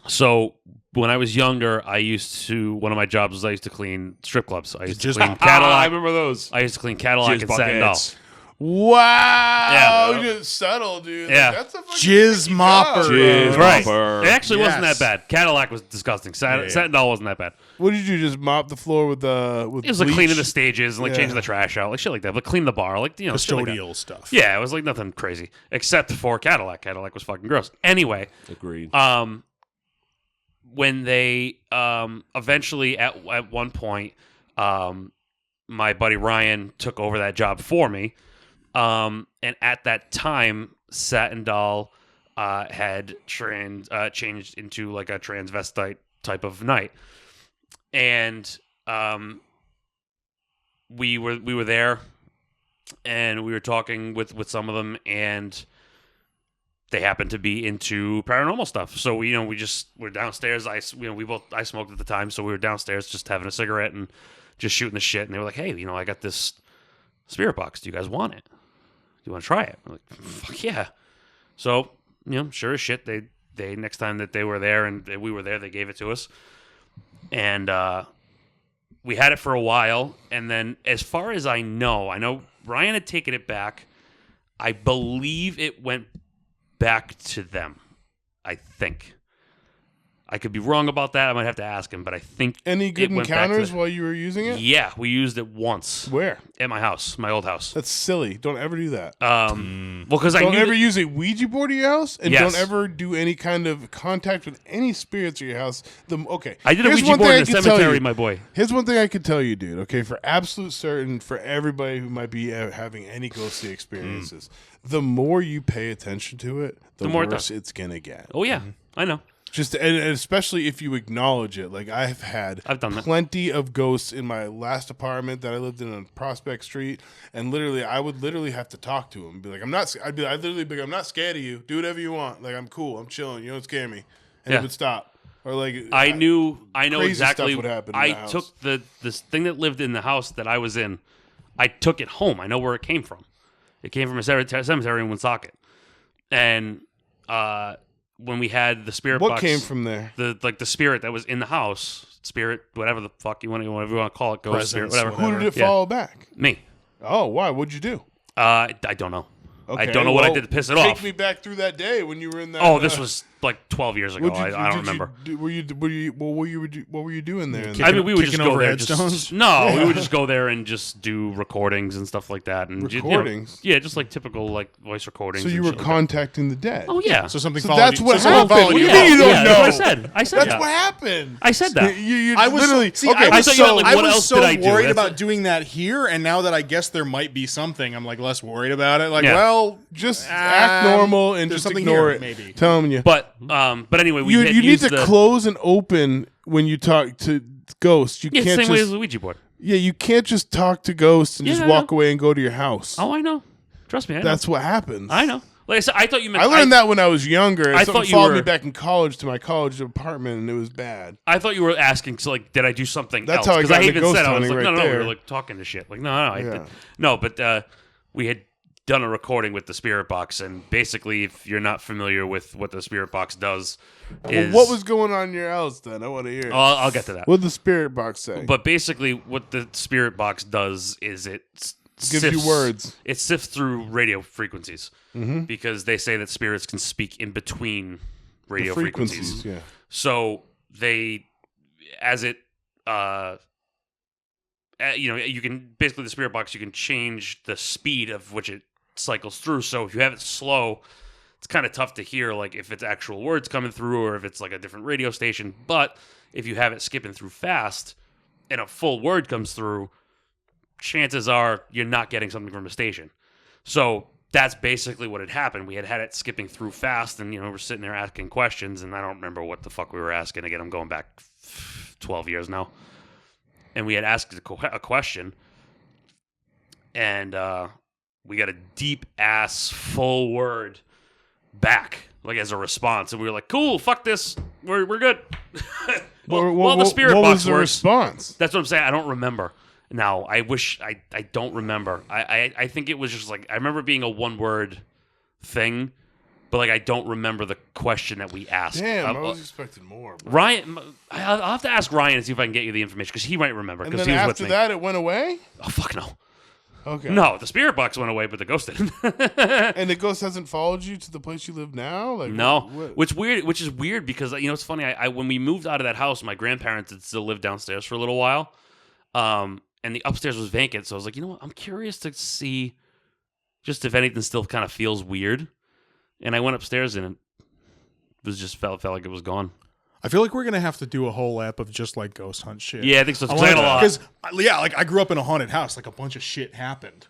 So when I was younger, one of my jobs was I used to clean strip clubs. I used to Just- clean I Cadillac. remember those. I used to clean Cadillac Jizz and Satin Doll. buckets. Wow. Yeah. Just subtle, dude. Yeah. Like, that's a fucking Jizz tricky mopper. job. Jizz Right. mopper. It actually wasn't Yes. that bad. Cadillac was disgusting. Satin Doll wasn't that bad. What did you just mop the floor with? It was like bleach? cleaning the stages and like Yeah. changing the trash out, like shit like that. But clean the bar, like shit like that. Custodial stuff. Yeah, it was like nothing crazy except for Cadillac. Cadillac was fucking gross. Anyway, Agreed. when they eventually at one point, my buddy Ryan took over that job for me, and at that time, Satin Doll had changed into like a transvestite type of night, and we were there, and we were talking with some of them, and they happened to be into paranormal stuff. So we're downstairs. I smoked at the time, so we were downstairs just having a cigarette and just shooting the shit. And they were like, "Hey, I got this spirit box. Do you guys want it? Do you want to try it?" I'm like, "Fuck yeah!" So sure as shit, they next time that they were there and we were there, they gave it to us, and we had it for a while. And then, as far as I know Ryan had taken it back. I believe it went back to them, I think. I could be wrong about that. I might have to ask him, but I think Any good it went back to encounters the- while you were using it? Yeah, we used it once Where? at my house, my old house. That's silly. Don't ever do that. Well, because I Don't knew ever that- use a Ouija board at your house, and Yes. don't ever do any kind of contact with any spirits at your house. Okay, I did a Here's Ouija one board thing in I the can tell cemetery, you. my boy. Here's one thing I could tell you, dude. Okay, for absolute certain, for everybody who might be having any ghostly experiences, the more you pay attention to it, the more it worse does. it's gonna get. Oh yeah, I know. Just and especially if you acknowledge it. Like I've done that. plenty of ghosts in my last apartment that I lived in on Prospect Street, and literally I would literally have to talk to him, be like, I'd literally be like, I'm not scared of you. Do whatever you want. Like I'm cool. I'm chilling. You don't scare me. And Yeah. it would stop. Or like I know crazy exactly. stuff would happen in I the house. took this thing that lived in the house that I was in. I took it home. I know where it came from. It came from a cemetery in Woonsocket, and when we had the spirit What box, came from there? the spirit that was in the house, spirit, whatever the fuck whatever you want to call it, ghost spirit, Presence, whatever. Who did it Yeah. follow back? Me. Oh, why? What'd you do? I don't know. I Okay, don't know what I well, did to piss it take off. me back through that day when you were in that. Oh, this was like 12 years ago. what'd you- I don't did you remember. do- what were you doing there? I mean, we would just Kicking go over there. headstones? No, we would just go there and just do recordings and stuff like that. And Recordings? yeah, just like typical like voice recordings. So you and were shit like that. contacting the dead. Oh yeah. So something So followed that's you. what so someone happened. followed What do you. you mean you don't yeah, know? that's what I said. I said That's that. what happened. I said that. You I was literally see, okay. I was thought you meant, like, I what was else so did I do? worried That's about it. doing that here, and now that I guess there might be something, I'm like less worried about it. Like, Yeah. well, just act normal and there's just something ignore here, it. maybe. Telling you. But anyway, we You had need used to the, close and open when you talk to ghosts. You yeah, can't same way as just the Ouija board. you can't just talk to ghosts and Yeah, just I walk know. away and go to your house. Oh, I know. Trust me, I know. That's what happens. I know. Like I said, I thought you meant. I learned that when I was younger. I Something thought you followed were- me back in college to my college apartment, and it was bad. I thought you were asking. So like, did I do something That's else? how I Because got I into even ghost said I was hunting like, right no, we there. were like talking to shit. Like, no, Yeah. no. But we had done a recording with the spirit box, and basically, if you're not familiar with what the spirit box does, is Well, what was going on in your house then? I want to hear. I'll get to that. What did the spirit box say? But basically, what the spirit box does is it Gives you words. It sifts through radio frequencies because they say that spirits can speak in between radio frequencies. Yeah. So they, as it, you can basically the spirit box. You can change the speed of which it cycles through. So if you have it slow, it's kind of tough to hear, like if it's actual words coming through or if it's like a different radio station. But if you have it skipping through fast and a full word comes through, chances are you're not getting something from a station. So that's basically what had happened. We had it skipping through fast, and we're sitting there asking questions, and I don't remember what the fuck we were asking. Again, I'm going back 12 years now. And we had asked a question, and we got a deep ass full word back, like as a response, and we were like, "Cool, fuck this, we're good." Well, the spirit what box was the works. response? That's what I'm saying. I don't remember. Now, I wish I don't remember. I think it was just like I remember being a one word thing, but like I don't remember the question that we asked. Damn, I was expecting more. Bro. Ryan, I'll have to ask Ryan and see if I can get you the information because he might remember And because then he was with after me. that, it went away. Oh fuck no, Okay. no, the spirit box went away, but the ghost didn't. And the ghost hasn't followed you to the place you live now. Like No, what? which is weird because it's funny. I when we moved out of that house, my grandparents had still lived downstairs for a little while, and the upstairs was vacant. So I was like, you know what? I'm curious to see just if anything still kind of feels weird. And I went upstairs and it was just felt like it was gone. I feel like we're gonna have to do a whole app of just like ghost hunt shit. Yeah, I think so. 'Cause I had a lot. Because like I grew up in a haunted house. Like a bunch of shit happened,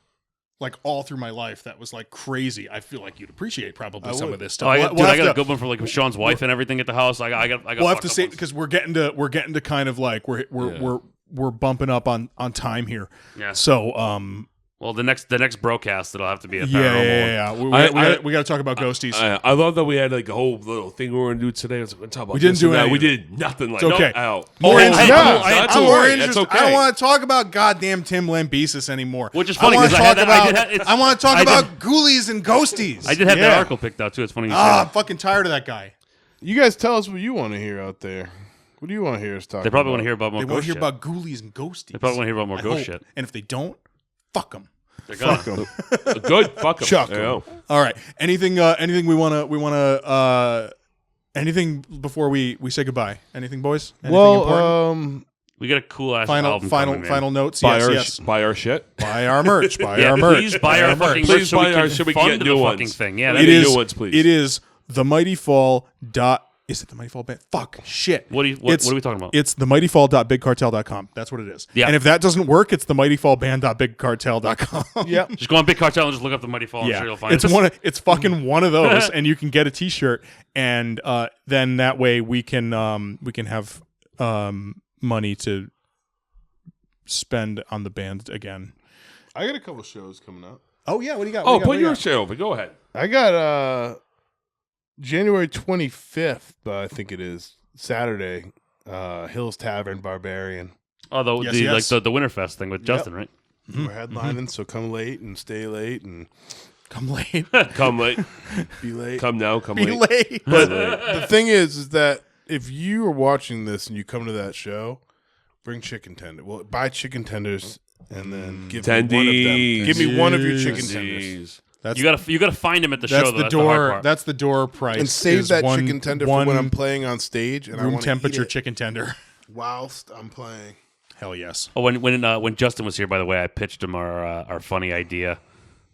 like all through my life. That was like crazy. I feel like you'd appreciate probably some of this stuff. Oh, I We'll have got a to- good one for like Sean's wife and everything at the house. I got. We'll have fucked to up say ones. because we're getting to kind of like we're bumping up on time here. Yeah. So Well, the next broadcast it'll have to be a paranormal one. We got to talk about ghosties. I love that we had like a whole little thing we were gonna do today. I was like, we're gonna talk about We didn't this do and that. any We of it. did nothing. Like, It's okay. no, out. More interesting. That's I'm all more right. interested. That's okay. I don't want to talk about goddamn Tim Lambesis anymore. Which is funny I want 'cause to I had talk that- I about. did have- I want to talk I did- about ghoulies and ghosties. I did have that Yeah. article picked out too. It's funny you say I'm that. fucking tired of that guy. You guys tell us what you want to hear out there. What do you want to hear us talk? They probably about? want to hear about more They want ghost to hear shit. about ghoulies and ghosties. They probably want to hear about more I ghost hope. shit. And if they don't, fuck them. They're gonna. Fuck 'em. Good. Fuck 'em. Chuck There you 'em. go. All right. Anything we want to Anything before we say goodbye? Anything, boys? Anything important? We got a cool ass album coming, man. Final notes. Buy Yes. our shit. Buy our merch. Buy Yeah, our merch. please buy our fucking merch Please so buy we our can shit. We can fund get the new fucking ones. thing. Yeah, It that'd be is. new ones, please. It is themightyfall. Is it the Mighty Fall band? Fuck shit. What are we talking about? It's themightyfall.bigcartel.com. That's what it is. Yeah. And if that doesn't work, it's themightyfallband.bigcartel.com. Yeah. Just go on Big Cartel and just look up the Mighty Fall. I'm sure you'll find it's us. it's fucking one of those, and you can get a T-shirt, and then that way we can have money to spend on the band again. I got a couple shows coming up. Oh yeah, what do you got? Oh, put your shit over. Go ahead. I got January 25th, I think it is Saturday. Hills Tavern Barbarian. Oh, the Yes. like the Winterfest thing with Justin, right? We're headlining, so come late and stay late and Come late, Come late. be late. Come now. Come be late. late. But the thing is that if you are watching this and you come to that show, bring chicken tender. Well, buy chicken tenders and then give me one of them. Tendies. Give me one of your chicken tenders Jeez. That's You gotta find him at the that's show. the Though. That's the hard door. part. That's the door price. and save is that one- chicken tender one for when I'm playing on stage and I room want temperature to eat it chicken tender. whilst I'm playing. Hell yes. Oh, when Justin was here, by the way, I pitched him our funny idea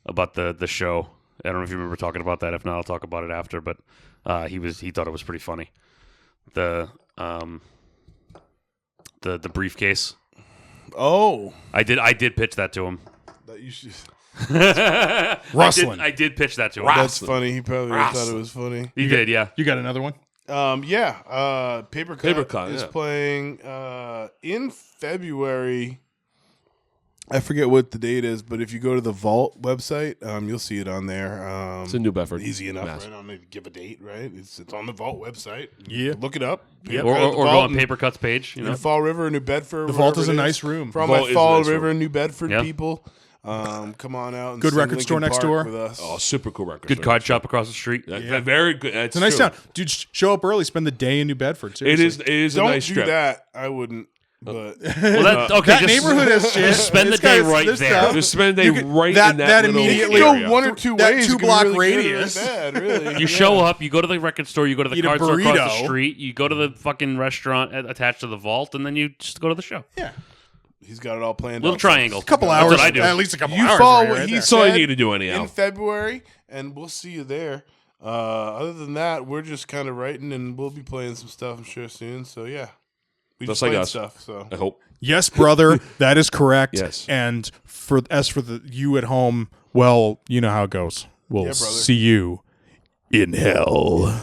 about the show. I don't know if you remember talking about that. If not, I'll talk about it after. But he thought it was pretty funny. The briefcase. Oh, I did pitch that to him. that you should. Rustling. I did pitch that to him. That's funny. He probably thought it was funny. He did, yeah. You got another one? Paper Cut is yeah. playing in February. I forget what the date is, but if you go to the Vault website, you'll see it on there. It's in New Bedford. Easy enough, Mass. right? I don't need to give a date, right? It's on the Vault website. Yeah. Look it up. Yeah. Or Right, the go Vault on in- Paper Cuts page. You know, in Fall River, New Bedford. The Vault wherever is a it nice room. For all Vault my is a Fall nice River, room. New Bedford Yeah. people, come on out. And Good sing record Linkin store next Park door. with us. Oh, super cool record. good store. card shop across the street. Very good. That's It's a nice true. town, dude. Show up early. Spend the day in New Bedford. It Seriously. is a Don't nice do trip. that. I wouldn't. But Well, that, okay, That just, neighborhood is shit. Just spend the This day guy's- right this there. town- Just spend a day You could- right that- in that, that little it immediately- can area. go one or two That ways. It can be 2-block really good or radius. bad, really. You show up, you go to the record store, you go to the Eat a card store across the burrito. street, you go to the fucking restaurant attached to the Vault, and then you just go to the show. Yeah. He's got it all planned Little out. triangle. Couple That's hours. what I do. At least a couple You hours. follow right what there. he That's all you said need to do anyhow. in February, and we'll see you there. Other than that, we're just kind of writing, and we'll be playing some stuff, I'm sure, soon. So, yeah. We Just just like played us. stuff, so. I hope. Yes, brother, that is correct. Yes. And for the you at home, well, you know how it goes. We'll Yeah, brother. see you in hell.